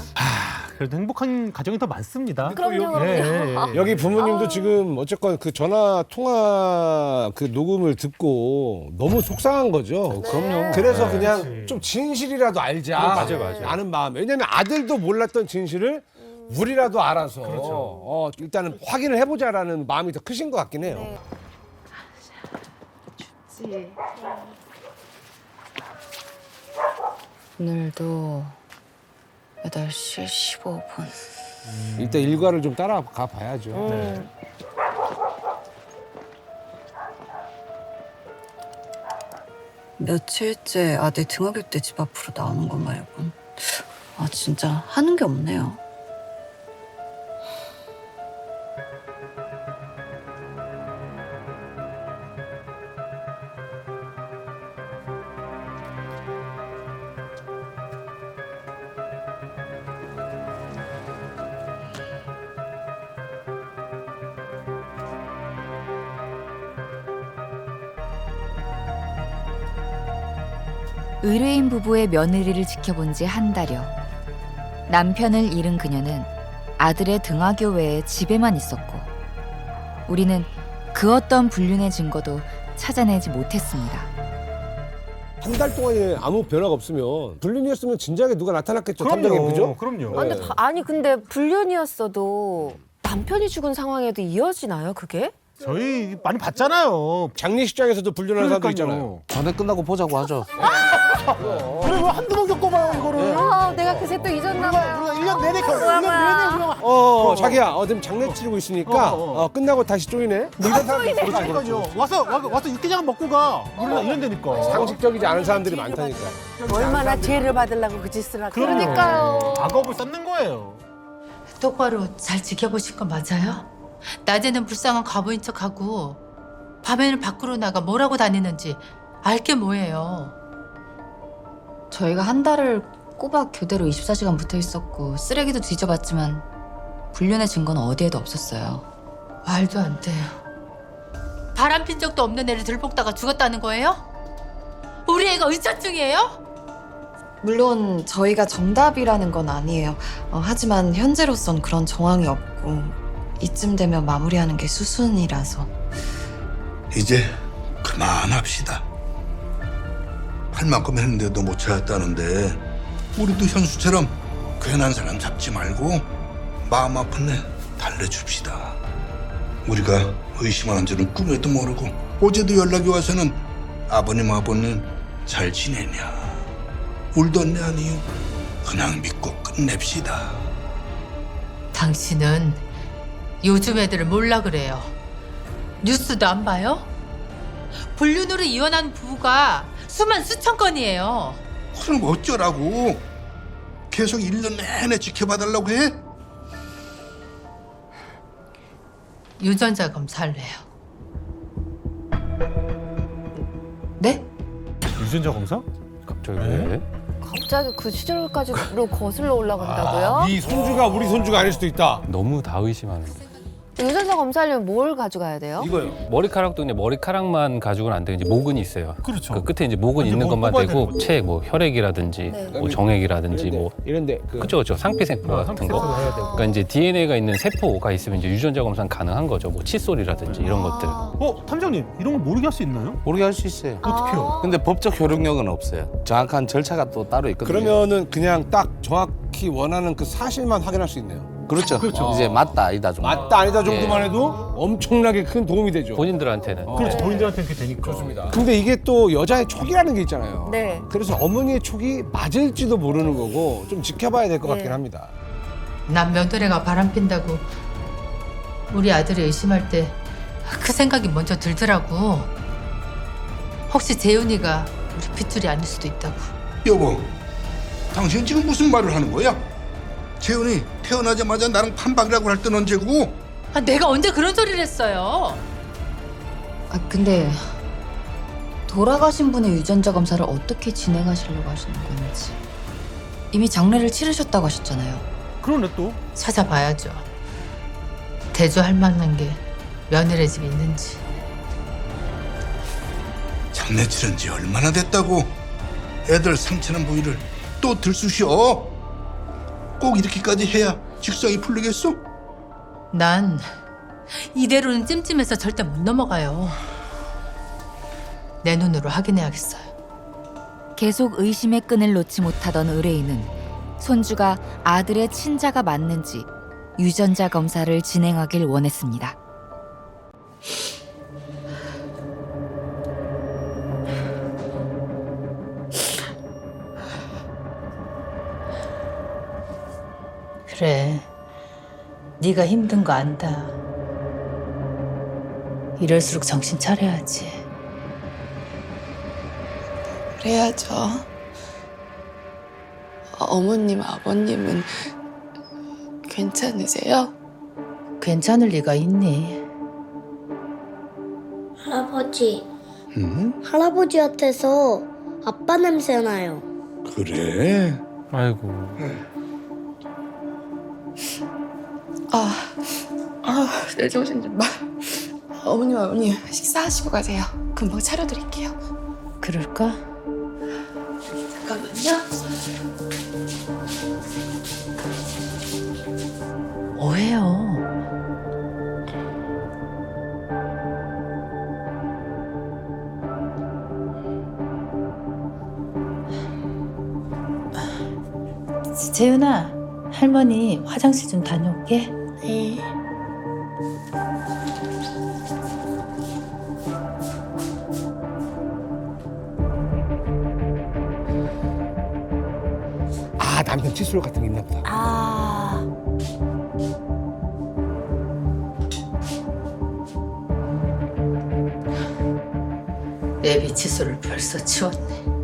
그래도 행복한 가정이 더 많습니다. 그럼요. 여기 부모님도 지금 어쨌건 그 전화 통화 그 녹음을 듣고 너무 속상한 거죠. 그럼요. 그래서 네. 그냥 그렇지. 좀 진실이라도 알자. 맞아요. 라는 마음. 왜냐면 아들도 몰랐던 진실을 우리라도 알아서 일단은 확인을 해보자라는 마음이 더 크신 것 같긴 해요. 오늘도 8시 15분. 일단 일과를 좀 따라가 봐야죠. 며칠째 아들 등하교 때 집 앞으로 나오는 거 말곤 진짜 하는 게 없네요. 의뢰인 부부의 며느리를 지켜본 지 한 달여. 남편을 잃은 그녀는 아들의 등하교 외에 집에만 있었고 우리는 그 어떤 불륜의 증거도 찾아내지 못했습니다. 한 달 동안에 아무 변화가 없으면 불륜이었으면 진작에 누가 나타났겠죠. 탐정이 그죠? 그럼요. 아니 근데 불륜이었어도 남편이 죽은 상황에도 이어지나요 그게? 저희 많이 봤잖아요. 장례식장에서도 불륜하는 사람도 있잖아요. 전에 끝나고 보자고 하죠. 그래 뭐 한두 번 겪어봐요 이거를. 내가 그새 또 잊었나 봐요. 우리가 1년 내내 1년 내내 자기야, 지금 장례 치르고 있으니까 끝나고 다시 쪼이네. 뭐 이런 사람들 그러니까요. 와서 육개장 먹고 가. 우리가 이런 데니까. 상식적이지 않은 사람들이 많다니까. 얼마나 죄를 받으려고 그 짓을 하고. 그러니까요. 악업을 쌓는 거예요. 똑바로 잘 지켜보실 거 맞아요? 낮에는 불쌍한 과부인 척하고 밤에는 밖으로 나가 뭐라고 다니는지 알게 뭐예요. 저희가 한 달을 꼬박 교대로 24시간 붙어 있었고 쓰레기도 뒤져봤지만 불륜의 증거는 어디에도 없었어요. 말도 안 돼요. 바람핀 적도 없는 애를 들볶다가 죽었다는 거예요? 우리 애가 의처증이에요? 물론 저희가 정답이라는 건 아니에요. 하지만 현재로선 그런 정황이 없고 이쯤 되면 마무리하는 게 수순이라서. 이제 그만합시다. 할 만큼 했는데도 못 찾았다는데 우리도 현수처럼 괜한 사람 잡지 말고 마음 아픈 애 달래줍시다. 우리가 의심하는 줄은 꿈에도 모르고 어제도 연락이 와서는 아버님 잘 지내냐 울던 내 아니요. 그냥 믿고 끝냅시다. 당신은 요즘 애들을 몰라 그래요. 뉴스도 안 봐요? 불륜으로 이혼한 부부가 수천 건이에요. 그럼 어쩌라고? 계속 1년 내내 지켜봐달라고 해? 유전자 검사할래요. 네? 유전자 검사? 갑자기 왜? 갑자기 그 시절까지로 거슬러 올라간다고요? 네 손주가 우리 손주가 아닐 수도 있다. 너무 다 의심하는 거. 유전자 검사하려면 뭘 가져가야 돼요? 이거요. 머리카락도 근데 머리카락만 가지고는 안 되고 이제 모근이 있어요. 그렇죠. 그 끝에 이제 모근 있는 것만 뽑아야 되고 되는 책, 뭐 혈액이라든지 뭐 정액이라든지 뭐 이런데 그렇죠. 상피세포 같은 거. 해야 되고. 그러니까 이제 DNA가 있는 세포가 있으면 이제 유전자 검사는 가능한 거죠. 뭐 칫솔이라든지 이런 것들. 탐정님 이런 거 모르게 할 수 있나요? 모르게 할 수 있어요. 어떻게요? 근데 법적 효력력은 없어요. 정확한 절차가 또 따로 있거든요. 그러면은 그냥 딱 정확히 원하는 그 사실만 확인할 수 있네요. 그렇죠. 이제 맞다 아니다 정도. 맞다 아니다 정도만 해도 엄청나게 큰 도움이 되죠. 본인들한테는. 그렇죠. 본인들한테는 그게 되니까. 좋습니다. 근데 이게 또 여자의 촉이라는 게 있잖아요. 네. 그래서 어머니의 촉이 맞을지도 모르는 거고 좀 지켜봐야 될 것 같긴 합니다. 난 며느리가 바람핀다고 우리 아들이 의심할 때 그 생각이 먼저 들더라고. 혹시 재훈이가 우리 핏줄이 아닐 수도 있다고. 여보, 당신 지금 무슨 말을 하는 거야? 재훈이 태어나자마자 나랑 판박이라고 할 땐 언제고? 내가 언제 그런 소리를 했어요? 근데 돌아가신 분의 유전자 검사를 어떻게 진행하시려고 하시는 건지. 이미 장례를 치르셨다고 하셨잖아요. 그러네 또. 찾아봐야죠. 대조할 만한 게 며느리 집에 있는지. 장례 치른 지 얼마나 됐다고 애들 상처난 부위를 또 들쑤셔? 꼭 이렇게까지 해야 직성이 풀리겠어? 난 이대로는 찜찜해서 절대 못 넘어가요. 내 눈으로 확인해야겠어요. 계속 의심의 끈을 놓지 못하던 의뢰인은 손주가 아들의 친자가 맞는지 유전자 검사를 진행하길 원했습니다. 그래, 네가 힘든 거 안다. 이럴수록 정신 차려야지. 그래야죠. 어머님, 아버님은 괜찮으세요? 괜찮을 리가 있니? 할아버지, 응? 할아버지한테서 아빠 냄새 나요. 그래? 아이고. 내 정신 좀 봐. 어머님, 아버님 식사하시고 가세요. 금방 차려드릴게요. 그럴까? 잠깐만요. 뭐해요? 재윤아, 할머니 화장실 좀 다녀올게. 네. 아, 남편 칫솔 같은 게 있나 보다. 아, 내비 칫솔을 벌써 치웠네.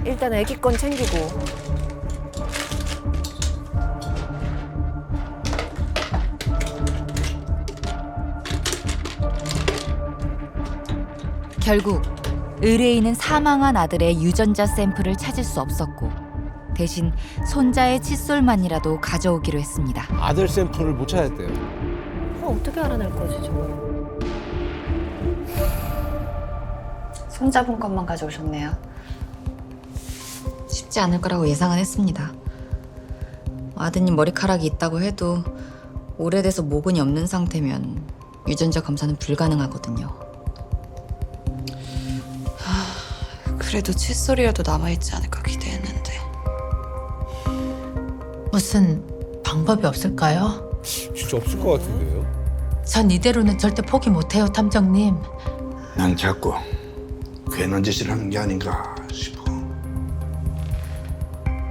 일단 아기 건 챙기고. 결국 의뢰인은 사망한 아들의 유전자 샘플을 찾을 수 없었고 대신 손자의 칫솔만이라도 가져오기로 했습니다. 아들 샘플을 못 찾았대요. 그럼 어떻게 알아낼 거지 저걸? 손자분 것만 가져오셨네요. 쉽지 않을 거라고 예상은 했습니다. 아드님 머리카락이 있다고 해도 오래돼서 모근이 없는 상태면 유전자 검사는 불가능하거든요. 그래도 칫솔이라도 남아있지 않을까 기대했는데. 무슨 방법이 없을까요? 진짜 없을 것 같은데요? 전 이대로는 절대 포기 못해요, 탐정님. 난 자꾸 괜한 짓을 하는 게 아닌가 싶어.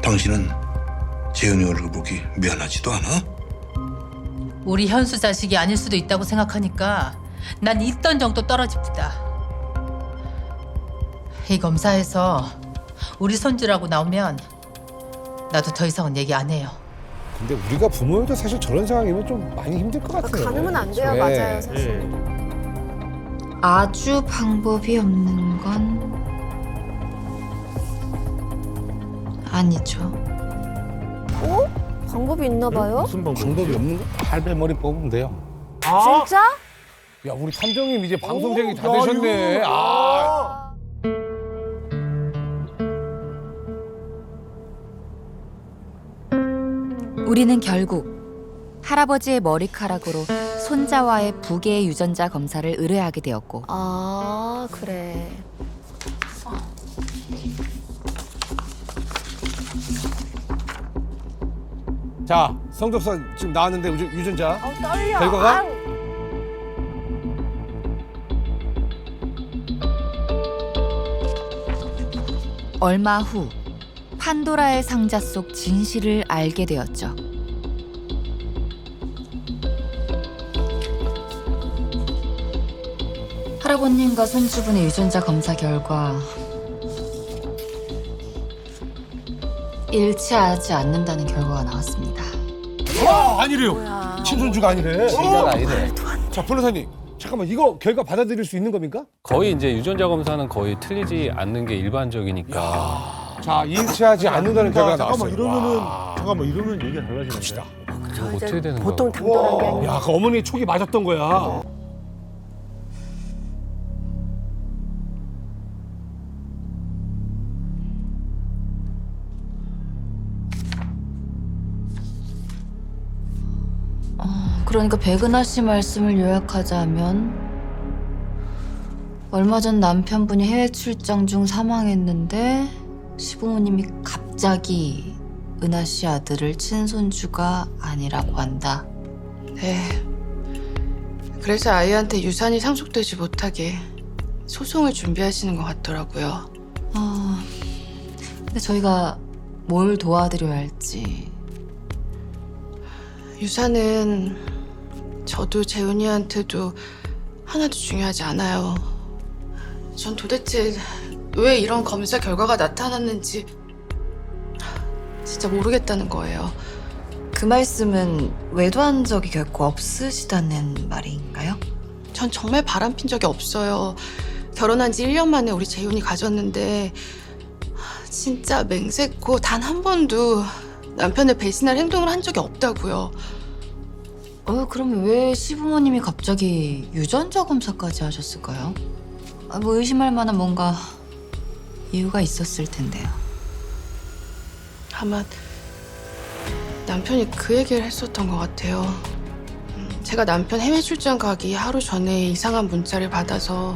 당신은 재윤이 얼굴 보기 미안하지도 않아? 우리 현수 자식이 아닐 수도 있다고 생각하니까 난 있던 정도 떨어집니다. 이 검사에서 우리 손주라고 나오면 나도 더 이상은 얘기 안 해요. 근데 우리가 부모여도 사실 저런 상황이면 좀 많이 힘들 것 같아요. 가늠은 안 돼요, 네. 맞아요, 사실. 아주 방법이 없는 건 아니죠. 어? 방법이 있나 봐요? 무슨 방법이 없는 거? 할배머리 뽑으면 돼요. 진짜? 야, 우리 탐정님 이제 방송쟁이 다 되셨네. 아. 우리는 결국 할아버지의 머리카락으로 손자와의 부계의 유전자 검사를 의뢰하게 되었고 아, 그래. 자, 성적서 지금 나왔는데 유전자 떨려. 결과가 아우. 얼마 후 판도라의 상자 속 진실을 알게 되었죠. 할아버님과 손주분의 유전자 검사 결과 일치하지 않는다는 결과가 나왔습니다. 와, 아니래요. 친손주가 아니래. 진짜가 아니네. 자, 변호사님. 잠깐만, 이거 결과 받아들일 수 있는 겁니까? 거의 이제 유전자 검사는 거의 틀리지 않는 게 일반적이니까. 자, 일치하지 않는다는 결과가 나왔어요. 잠깐만 이러면 얘기가 달라지는데. 저거 어떻게 되는 거야? 보통 당돌한 게 아니야. 야, 그 어머니 촉이 맞았던 거야. 그러니까 백은하 씨 말씀을 요약하자면 얼마 전 남편분이 해외 출장 중 사망했는데 시부모님이 갑자기 은하 씨 아들을 친손주가 아니라고 한다. 네. 그래서 아이한테 유산이 상속되지 못하게 소송을 준비하시는 것 같더라고요. 근데 저희가 뭘 도와드려야 할지. 유산은 저도 재훈이한테도 하나도 중요하지 않아요. 전 도대체 왜 이런 검사 결과가 나타났는지 진짜 모르겠다는 거예요. 그 말씀은 외도한 적이 결코 없으시다는 말인가요? 전 정말 바람핀 적이 없어요. 결혼한 지 1년 만에 우리 재훈이 가졌는데 진짜 맹세코 단 한 번도 남편을 배신할 행동을 한 적이 없다고요. 그럼 왜 시부모님이 갑자기 유전자 검사까지 하셨을까요? 뭐 의심할 만한 뭔가 이유가 있었을 텐데요. 아마 남편이 그 얘기를 했었던 것 같아요. 제가 남편 해외 출장 가기 하루 전에 이상한 문자를 받아서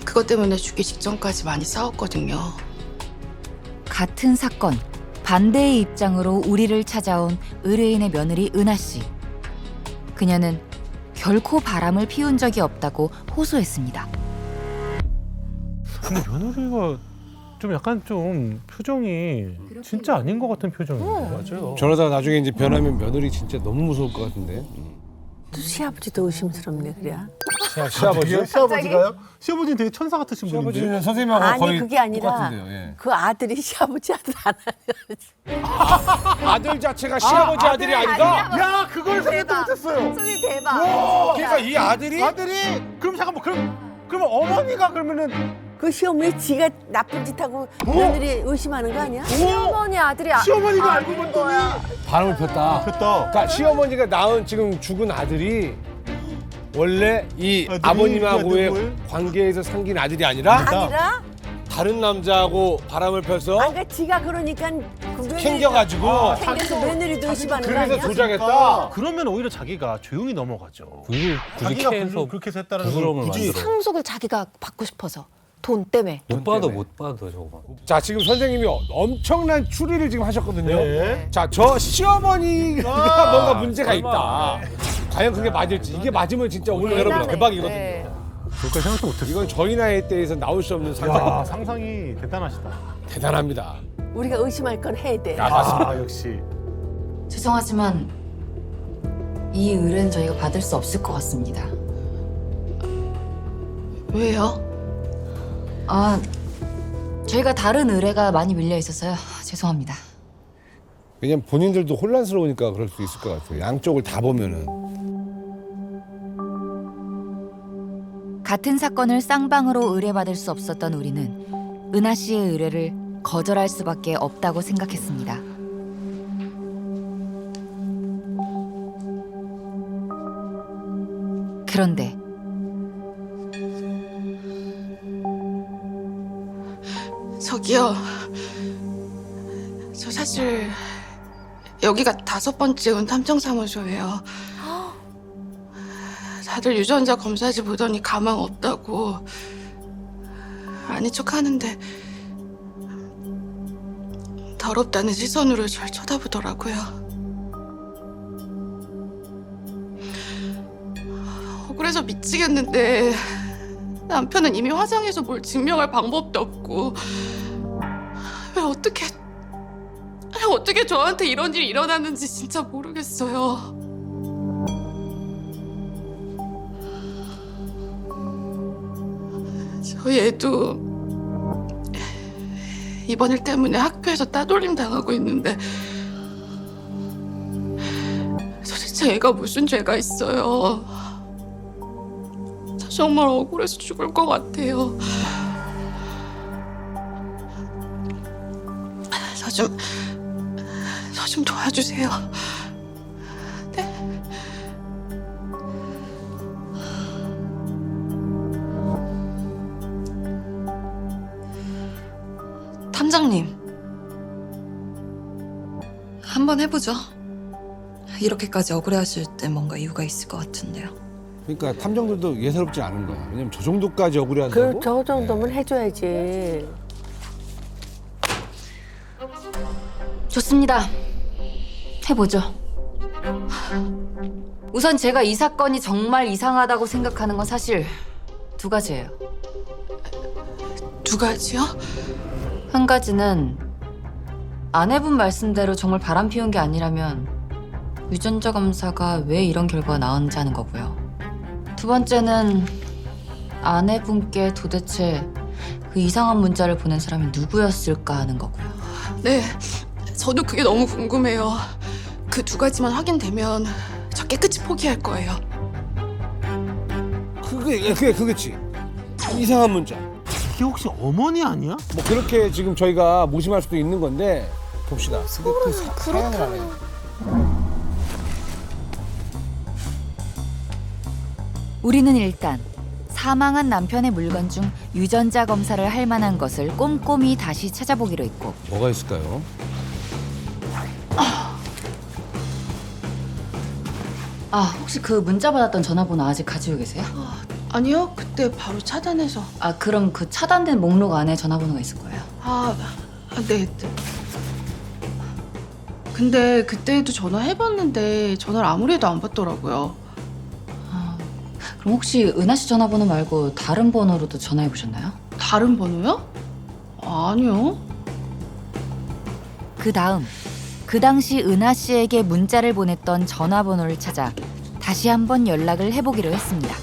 그것 때문에 죽기 직전까지 많이 싸웠거든요. 같은 사건, 반대의 입장으로 우리를 찾아온 의뢰인의 며느리 은하 씨. 그녀는 결코 바람을 피운 적이 없다고 호소했습니다. 근데 며느리가 좀 약간 좀 표정이 진짜 아닌 것 같은 표정이에요. 맞아요. 저러다가 나중에 이제 변하면 며느리 진짜 너무 무서울 것 같은데. 또 시아버지도 의심스럽네 그래. 시아버지요? 시아버지가요? 시아버지는 되게 천사 같으신 분인데. 시아버지는 선생님하고 아니 거의 그게 아니라 똑같은데요. 예. 그 아들이 시아버지 아들 안 아들 자체가 시아버지 아들이 아니다? 야, 그걸 생각도 못했어요. 선생님 대박. 그러니까 이 아들이 그럼 잠깐만, 그러면 어머니가 그러면은 그 시어머니 지가 나쁜 짓 하고 며느리 의심하는 거 아니야? 시어머니 아들이 시어머니가 알고 봤더니 바람을 폈다. 그러니까 시어머니가 낳은 지금 죽은 아들이 원래 이 아버님하고의 관계에서 생긴 아들이 아니라 아니라? 다른 남자하고 바람을 펴서 그러니까 지가 그러니까 그 며느리가 챙겨가지고 챙겨서 며느리도 의심하는 거 그래서 아니야? 조작했다. 그러면 오히려 자기가 조용히 넘어가죠. 굳이 자기가 캐해서 그렇게 해서 했다는 부끄러움을 굳이 만들어. 상속을 자기가 받고 싶어서 돈 때문에. 못 봐도 저거. 자, 지금 선생님이 엄청난 추리를 지금 하셨거든요. 네. 자, 저 시어머니가 뭔가 문제가 설마. 있다. 과연 그게 맞을지. 이게 맞으면 진짜 오늘 여러분 대박이거든요. 네. 그것까지 생각도 못했어. 이건 저희 나이 때에서 나올 수 없는 상상입니다. 상상이 대단하시다. 대단합니다. 우리가 의심할 건 해야 돼. 역시. 죄송하지만 이 의뢰는 저희가 받을 수 없을 것 같습니다. 왜요? 저희가 다른 의뢰가 많이 밀려 있어서요. 죄송합니다. 왜냐면 본인들도 혼란스러우니까 그럴 수 있을 것 같아요. 양쪽을 다 보면은. 같은 사건을 쌍방으로 의뢰받을 수 없었던 우리는 은하 씨의 의뢰를 거절할 수밖에 없다고 생각했습니다. 그런데 저기요. 저 사실 여기가 5번째 은탐정사무소예요. 다들 유전자 검사지 보더니 가망 없다고 아닌 척하는데 더럽다는 시선으로 절 쳐다보더라고요. 억울해서 미치겠는데 남편은 이미 화장해서 뭘 증명할 방법도 없고 왜 어떻게 저한테 이런 일이 일어났는지 진짜 모르겠어요. 저희 애도 이번 일 때문에 학교에서 따돌림 당하고 있는데 도대체 애가 무슨 죄가 있어요. 저 정말 억울해서 죽을 것 같아요. 저 좀 도와주세요. 탐정님, 한번 해보죠. 이렇게까지 억울해하실 때 뭔가 이유가 있을 것 같은데요. 그러니까 탐정들도 예사롭지 않은 거야. 왜냐면 저 정도까지 억울해한다고? 저 정도면 해줘야지. 좋습니다. 해보죠. 우선 제가 이 사건이 정말 이상하다고 생각하는 건 사실 두 가지예요. 두 가지요? 한 가지는 아내분 말씀대로 정말 바람 피운 게 아니라면 유전자 검사가 왜 이런 결과가 나왔는지 하는 거고요. 두 번째는 아내분께 도대체 그 이상한 문자를 보낸 사람이 누구였을까 하는 거고요. 네, 저도 그게 너무 궁금해요. 그 두 가지만 확인되면 저 깨끗이 포기할 거예요. 그겠지. 이상한 문자. 이게 혹시 어머니 아니야? 뭐 그렇게 지금 저희가 무심할 수도 있는 건데 봅시다. 그 사양을 안 해요. 우리는 일단 사망한 남편의 물건 중 유전자 검사를 할 만한 것을 꼼꼼히 다시 찾아보기로 했고 뭐가 있을까요? 혹시 그 문자 받았던 전화번호 아직 가지고 계세요? 아니요, 그때 바로 차단해서. 그럼 그 차단된 목록 안에 전화번호가 있을 거예요. 네. 근데 그때도 전화해봤는데 전화를 아무리 해도 안 받더라고요. 그럼 혹시 은하 씨 전화번호 말고 다른 번호로도 전화해 보셨나요? 다른 번호요? 아니요. 그 다음 그 당시 은하 씨에게 문자를 보냈던 전화번호를 찾아 다시 한번 연락을 해보기로 했습니다.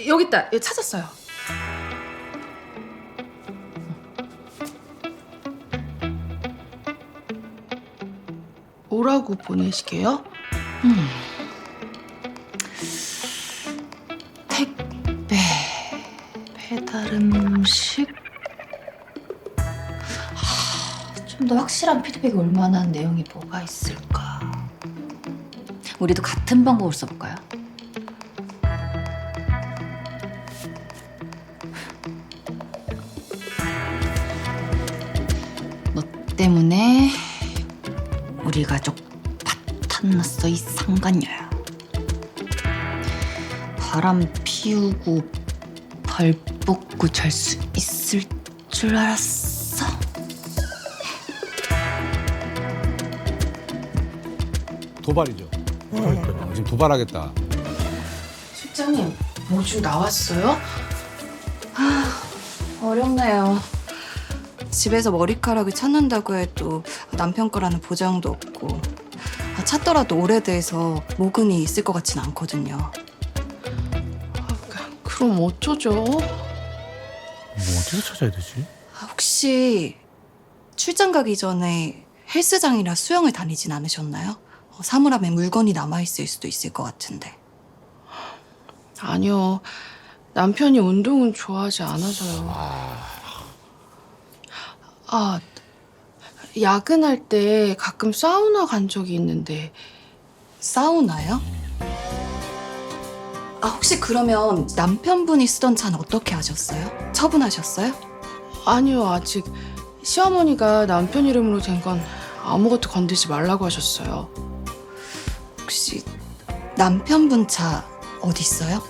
여기 있다. 여기 찾았어요. 뭐라고 보내시게요? 택배, 배달 음식. 좀 더 확실한 피드백이 올 만한 내용이 뭐가 있을까? 우리도 같은 방법을 써볼까요? 너 때문에 우리 가족 파탄났어 이 상간녀야. 바람 피우고 벌 뽑고 잘 수 있을 줄 알았어. 도발이죠. 지금 도발하겠다. 실장님, 뭐 좀 나왔어요? 어렵네요. 집에서 머리카락을 찾는다고 해도 남편 거라는 보장도 없고 찾더라도 오래돼서 모근이 있을 것 같진 않거든요. 그럼 어쩌죠? 뭐 어디서 찾아야 되지? 혹시 출장 가기 전에 헬스장이라 수영을 다니진 않으셨나요? 사물함에 물건이 남아있을 수도 있을 것 같은데. 아니요. 남편이 운동은 좋아하지 않아서요. 야근할 때 가끔 사우나 간 적이 있는데. 사우나요? 혹시 그러면 남편분이 쓰던 차는 어떻게 하셨어요? 처분하셨어요? 아니요, 아직. 시어머니가 남편 이름으로 된 건 아무것도 건들지 말라고 하셨어요. 혹시 남편분 차 어디 있어요?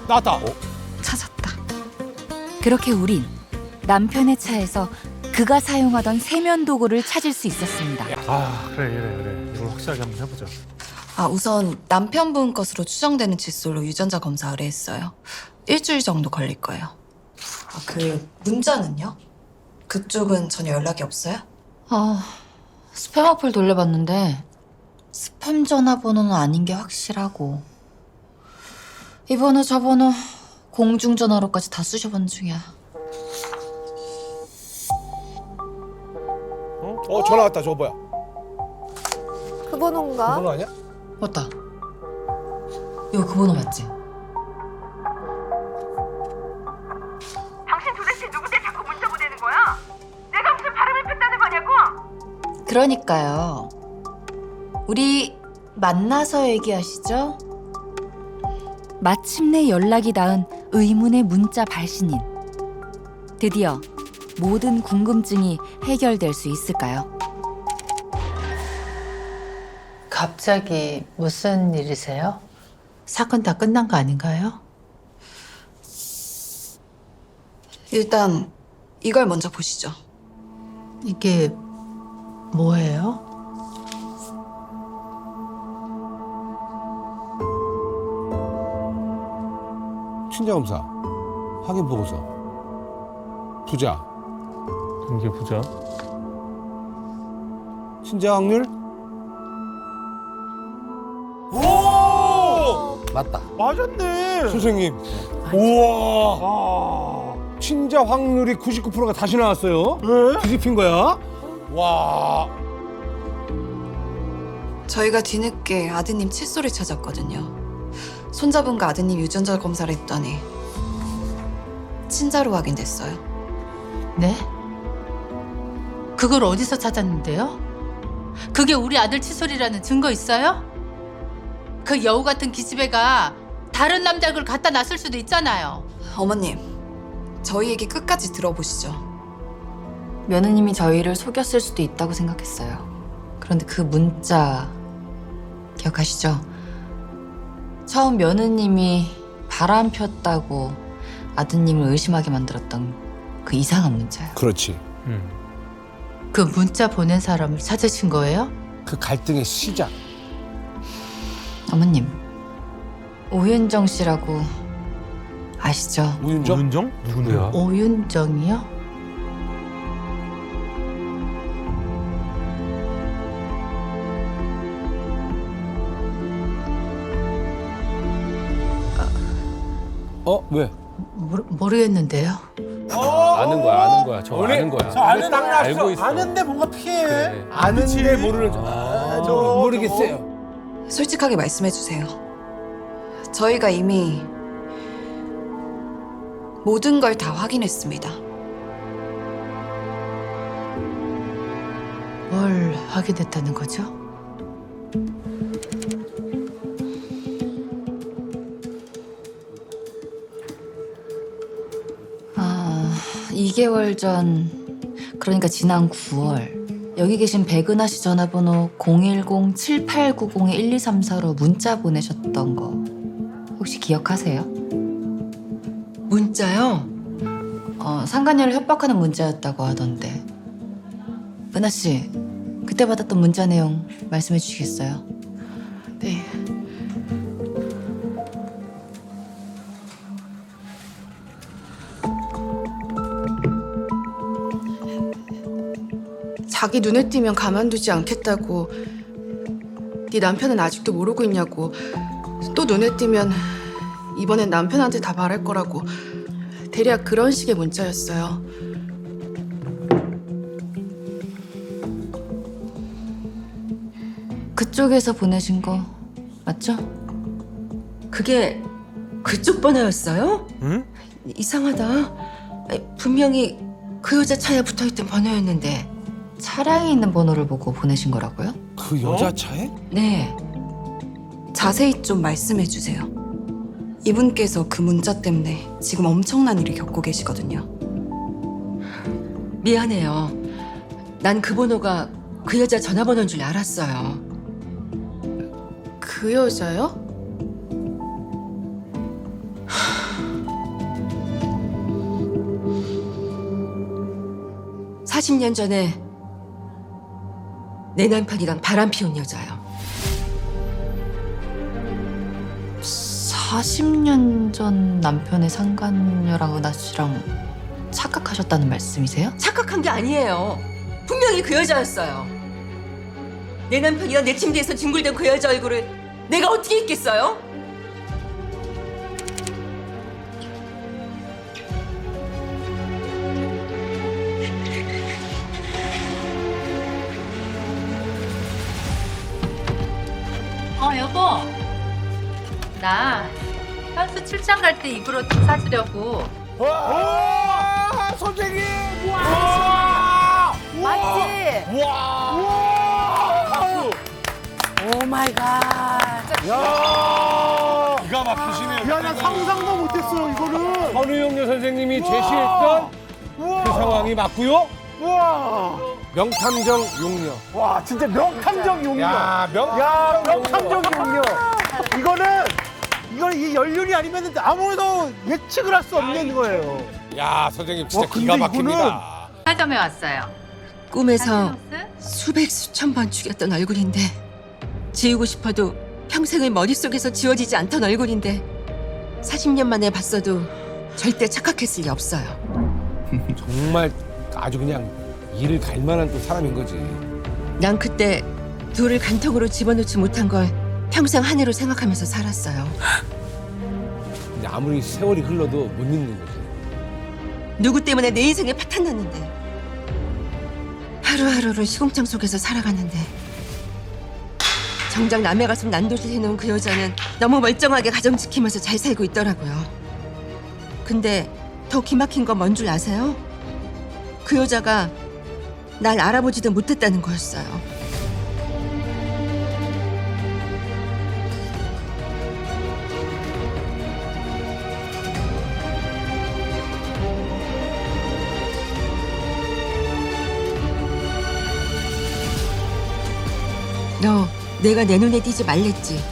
나왔다. 찾았다. 그렇게 우린 남편의 차에서 그가 사용하던 세면 도구를 찾을 수 있었습니다. 그래. 이걸 확실하게 한번 해보자. 우선 남편분 것으로 추정되는 칫솔로 유전자 검사 의뢰했어요. 일주일 정도 걸릴 거예요. 그 문자는요? 그쪽은 전혀 연락이 없어요? 스팸 어플 돌려봤는데 스팸 전화번호는 아닌 게 확실하고 이 번호 저 번호 공중전화로까지 다 쑤셔본 중이야. 전화 왔다. 저거 뭐야? 그 번호인가? 번호 아니야? 맞다. 이거 그 번호 맞지? 당신 도대체 누군데 자꾸 문자 보내는 거야? 내가 무슨 바람을 폈다는 거냐고? 그러니까요. 우리 만나서 얘기하시죠? 마침내 연락이 닿은 의문의 문자 발신인. 드디어 모든 궁금증이 해결될 수 있을까요? 갑자기 무슨 일이세요? 사건 다 끝난 거 아닌가요? 일단 이걸 먼저 보시죠. 이게 뭐예요? 친자검사, 확인 보고서, 부자, 이게 부자. 친자 확률. 오! 맞다. 맞았네. 선생님. 우와. 친자 확률이 99%가 다시 나왔어요. 뒤집힌 거야. 와. 저희가 뒤늦게 아드님 칫솔을 찾았거든요. 손자분과 아드님 유전자 검사를 했더니 친자로 확인됐어요. 네? 그걸 어디서 찾았는데요? 그게 우리 아들 칫솔이라는 증거 있어요? 그 여우 같은 기집애가 다른 남자 걸 갖다 놨을 수도 있잖아요. 어머님, 저희 얘기 끝까지 들어보시죠. 며느님이 저희를 속였을 수도 있다고 생각했어요. 그런데 그 문자 기억하시죠? 처음 며느님이 바람 폈다고 아드님을 의심하게 만들었던 그 이상한 문자요. 그렇지. 그 문자 보낸 사람을 찾으신 거예요? 그 갈등의 시작. 어머님, 오윤정 씨라고 아시죠? 오윤정? 오윤정? 누군데요? 오윤정이요? 왜? 모르겠는데요. 아는 거야. 저 아는 거야. 아는 알고 있어. 아는데 뭔가 피해. 그래. 아는데 모르는 척. 모르겠어요. 솔직하게 말씀해 주세요. 저희가 이미 모든 걸 다 확인했습니다. 뭘 확인했다는 거죠? 아, 2개월 전, 그러니까 지난 9월 여기 계신 백은하 씨 전화번호 010-7890-1234로 문자 보내셨던 거 혹시 기억하세요? 문자요? 상간녀를 협박하는 문자였다고 하던데. 은하 씨, 그때 받았던 문자 내용 말씀해 주시겠어요? 네. 자기 눈에 띄면 가만두지 않겠다고. 네 남편은 아직도 모르고 있냐고. 또 눈에 띄면 이번엔 남편한테 다 말할 거라고. 대략 그런 식의 문자였어요. 그쪽에서 보내신 거 맞죠? 그게 그쪽 번호였어요? 응? 이상하다. 분명히 그 여자 차에 붙어있던 번호였는데. 차량에 있는 번호를 보고 보내신 거라고요? 그 여자 차에? 네. 자세히 좀 말씀해 주세요. 이분께서 그 문자 때문에 지금 엄청난 일을 겪고 계시거든요. 미안해요. 난 그 번호가 그 여자 전화번호인 줄 알았어요. 그 여자요? 40년 전에 내 남편이랑 바람 피운 여자요. 40년 전 남편의 상간녀랑 은하 씨랑 착각하셨다는 말씀이세요? 착각한 게 아니에요. 분명히 그 여자였어요. 내 남편이랑 내 침대에서 뒹굴던 그 여자 얼굴을 내가 어떻게 잊겠어요? 여보. 나 현수 출장 갈 때 입을 옷 좀 사주려고. 와, 선생님! 와! 맞지? 와! 오 마이 갓. 야! 기가 막히시네요. 야, 나 상상도 못했어요, 이거는. 선우영녀 선생님이 제시했던 그 상황이 맞고요. 와! 명탐정 용녀. 와, 진짜 명탐정 용녀. 야, 명탐정 용녀. 이거는 이 연륜이 아니면 아무도 예측을 할 수 없는 거예요. 야, 선생님 진짜 기가 막힙니다. 사점에 왔어요. 꿈에서 수백 수천 번 죽였던 얼굴인데 지우고 싶어도 평생을 머릿속에서 지워지지 않던 얼굴인데 40년 만에 봤어도 절대 착각했을 리 없어요. 정말 아주 그냥 이를 갈 만한 또 사람인 거지. 난 그때 둘을 간통으로 집어넣지 못한 걸 평생 한 해로 생각하면서 살았어요. 근데 아무리 세월이 흘러도 못 잊는 거지. 누구 때문에 내 인생에 파탄 났는데 하루하루를 시공창 속에서 살아가는데 정작 남의 가슴 난도질 해놓은 그 여자는 너무 멀쩡하게 가정 지키면서 잘 살고 있더라고요. 근데 더 기막힌 건 뭔 줄 아세요? 그 여자가 날 알아보지도 못했다는 거였어요. 너 내가 내 눈에 띄지 말랬지.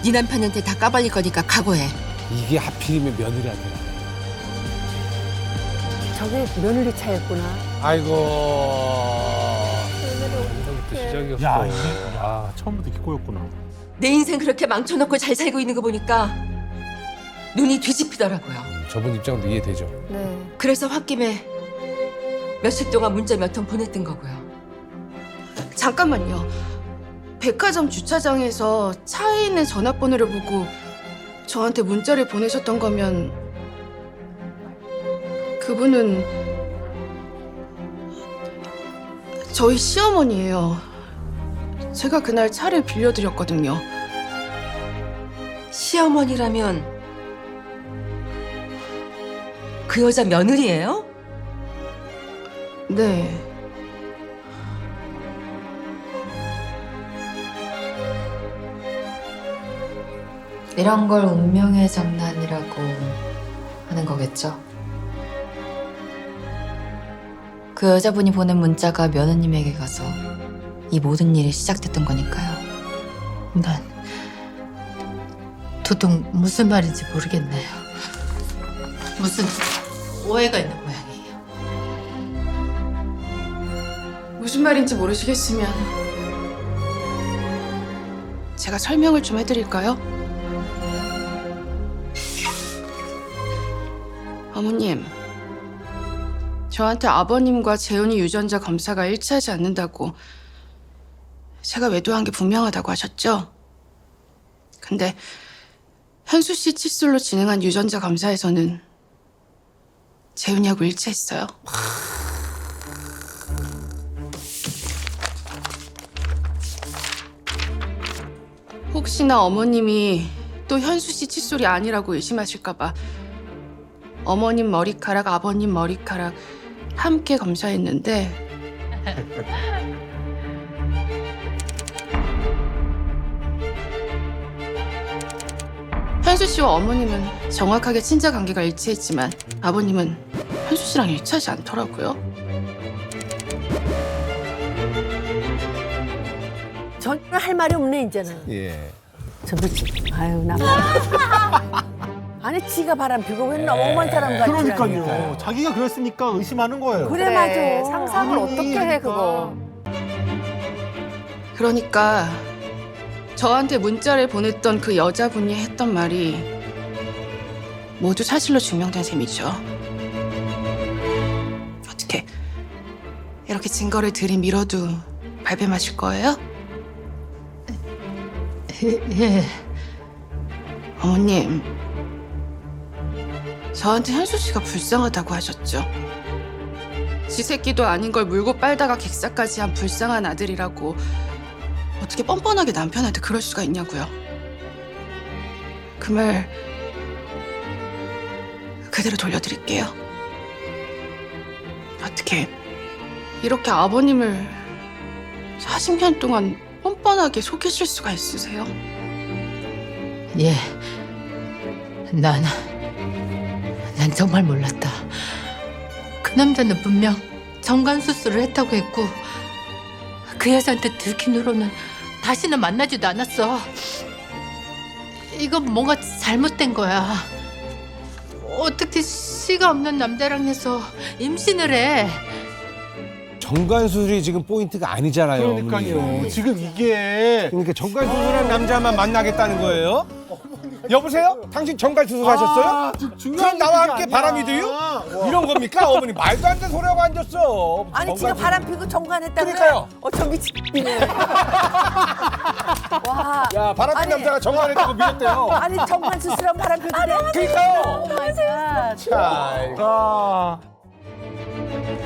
네 남편한테 다 까발릴 거니까 각오해. 이게 하필이면 며느리한테. 저게 며느리 차였구나. 아이고. 시작이었어. 야, 처음부터 기꼬였구나. 내 인생 그렇게 망쳐놓고 잘 살고 있는 거 보니까 눈이 뒤집히더라고요. 저분 입장도 이해되죠. 네. 그래서 홧김에 며칠 동안 문자 몇 통 보냈던 거고요. 잠깐만요. 백화점 주차장에서 차에 있는 전화번호를 보고 저한테 문자를 보내셨던 거면 그분은 저희 시어머니예요. 제가 그날 차를 빌려드렸거든요. 시어머니라면 그 여자 며느리예요? 네. 이런 걸 운명의 장난이라고 하는 거겠죠? 그 여자분이 보낸 문자가 며느님에게 가서 이 모든 일이 시작됐던 거니까요. 난 도통 무슨 말인지 모르겠네요. 무슨 오해가 있는 모양이에요. 무슨 말인지 모르시겠으면 제가 설명을 좀 해드릴까요? 어머님, 저한테 아버님과 재훈이 유전자 검사가 일치하지 않는다고 제가 외도한 게 분명하다고 하셨죠? 근데 현수 씨 칫솔로 진행한 유전자 검사에서는 재훈이하고 일치했어요. 혹시나 어머님이 또 현수 씨 칫솔이 아니라고 의심하실까봐 어머님 머리카락, 아버님 머리카락 함께 검사했는데 현수 씨와 어머님은 정확하게 친자 관계가 일치했지만 아버님은 현수 씨랑 일치하지 않더라고요. 저는 할 말이 없네 이제는. 예. 저 미친. 아유 나. 아니 지가 바람 피고 왜 너무한 사람 같지? 그러니까요. 자기가 그랬으니까 의심하는 거예요. 그래 맞아. 상상을 어떻게 해 그거. 그러니까 저한테 문자를 보냈던 그 여자분이 했던 말이 모두 사실로 증명된 셈이죠. 어떻게 이렇게 증거를 들이밀어도 발뺌하실 거예요? 예. 어머님, 저한테 현수 씨가 불쌍하다고 하셨죠. 지 새끼도 아닌 걸 물고 빨다가 객사까지 한 불쌍한 아들이라고 어떻게 뻔뻔하게 남편한테 그럴 수가 있냐고요. 그 말 그대로 돌려드릴게요. 어떻게 이렇게 아버님을 40년 동안 뻔뻔하게 속이실 수가 있으세요? 예. 난 정말 몰랐다. 그 남자는 분명 정관 수술을 했다고 했고 그 여자한테 들킨 후로는 다시는 만나지도 않았어. 이건 뭔가 잘못된 거야. 어떻게 씨가 없는 남자랑 해서 임신을 해? 정관수술이 지금 포인트가 아니잖아요. 그러니까요. 어머니. 지금 이게 그러니까 정관수술한 남자만 만나겠다는 거예요? 여보세요? 당신 정관수술 하셨어요? 그럼 나와 함께 바람이 돼요? 이런 겁니까? 어머니 말도 안 되는 소리하고 앉았어. 아니 지금 바람 피고 정관했다 그러니까요. 저 미친이네. 와. 야 바람 핀 남자가 정관했다고 믿었대요. 아니 정관 수술한 바람 피고 그러니까요. 자.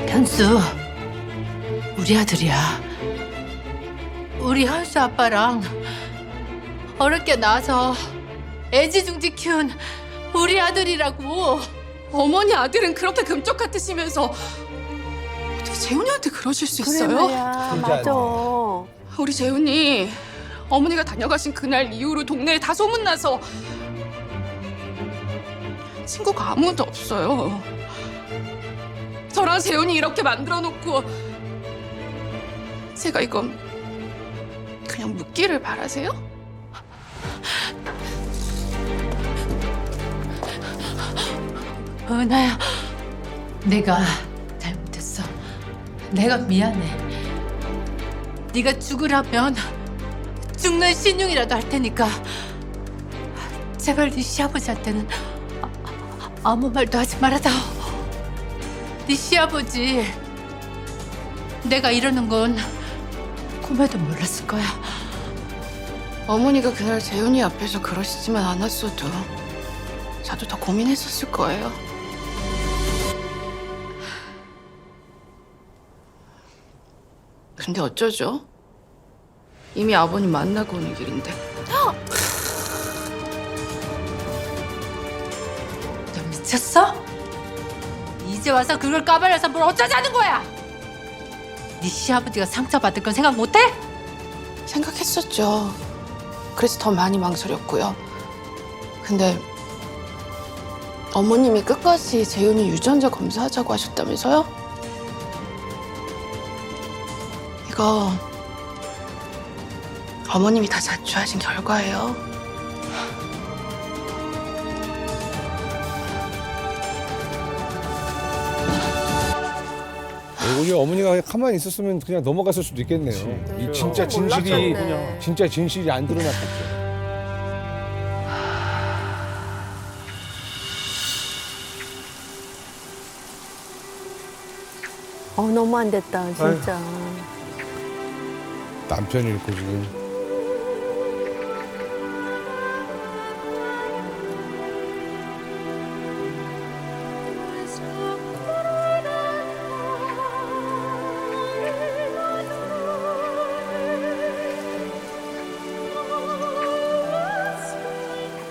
현수, 우리 아들이야. 우리 현수 아빠랑 어렵게 낳아서 애지중지 키운 우리 아들이라고. 어머니 아들은 그렇게 금쪽 같으시면서 어떻게 재훈이한테 그러실 수 있어요? 말이야. 맞아. 우리 재훈이 어머니가 다녀가신 그날 이후로 동네에 다 소문나서 친구가 아무도 없어요. 저랑 재훈이 이렇게 만들어 놓고 제가 이건 그냥 묻기를 바라세요? 은하야, 내가 잘못했어. 내가 미안해. 네가 죽으라면 죽는 신용이라도 할 테니까 제발 네 시아버지한테는 아무 말도 하지 말아다오. 네 시아버지 내가 이러는 건 꿈에도 몰랐을 거야. 어머니가 그날 재훈이 앞에서 그러시지만 않았어도 저도 더 고민했었을 거예요. 근데 어쩌죠? 이미 아버님 만나고 오는 길인데. 너 미쳤어? 이제 와서 그걸 까발려서 뭘 어쩌자는 거야? 네 시아버지가 상처받을 건 생각 못해? 생각했었죠. 그래서 더 많이 망설였고요. 근데 어머님이 끝까지 재훈이 유전자 검사하자고 하셨다면서요? 이거 어머님이 다 자초하신 결과예요. 우리 어머니가 가만히 있었으면 그냥 넘어갔을 수도 있겠네요. 이 진짜 진실이 진짜 진실이 안 드러났겠죠. 너무 안 됐다 진짜. 남편이 이렇게 지금.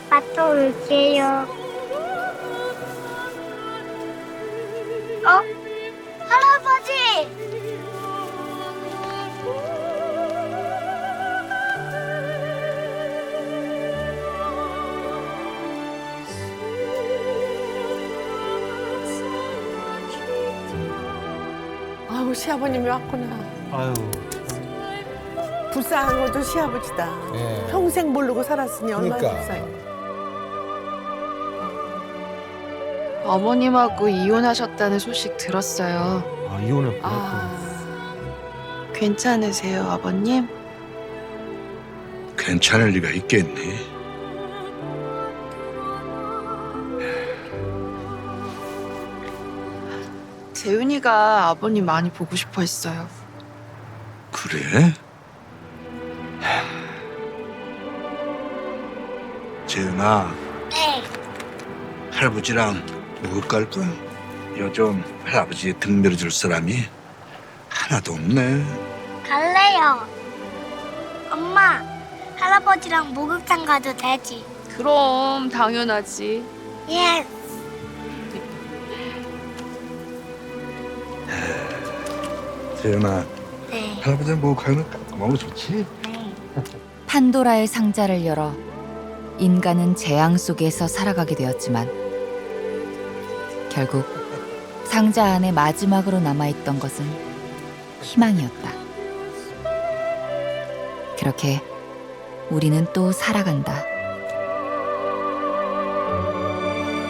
갔다 올게요. 할아버지! 아우 시아버님이 왔구나. 아유. 불쌍한 것도 시아버지다. 예. 평생 모르고 살았으니 얼마나 그러니까. 불쌍해. 어머님하고 이혼하셨다는 소식 들었어요. 아, 이혼했구나. 괜찮으세요, 아버님? 괜찮을 리가 있겠니? 재훈이가 아버님 많이 보고 싶어 했어요. 그래? 재은아, 네. 할아버지랑 뭐 갈까? 요즘 할아버지 등 밀어줄 사람이 하나도 없네. 갈래요. 엄마, 할아버지랑 목욕탕 가도 되지? 그럼 당연하지. 예. 재현아, 네. 할아버지랑 뭐 가면 고마워 좋지? 판도라의 상자를 열어 인간은 재앙 속에서 살아가게 되었지만 결국 상자 안에 마지막으로 남아있던 것은 희망이었다. 그렇게 우리는 또 살아간다.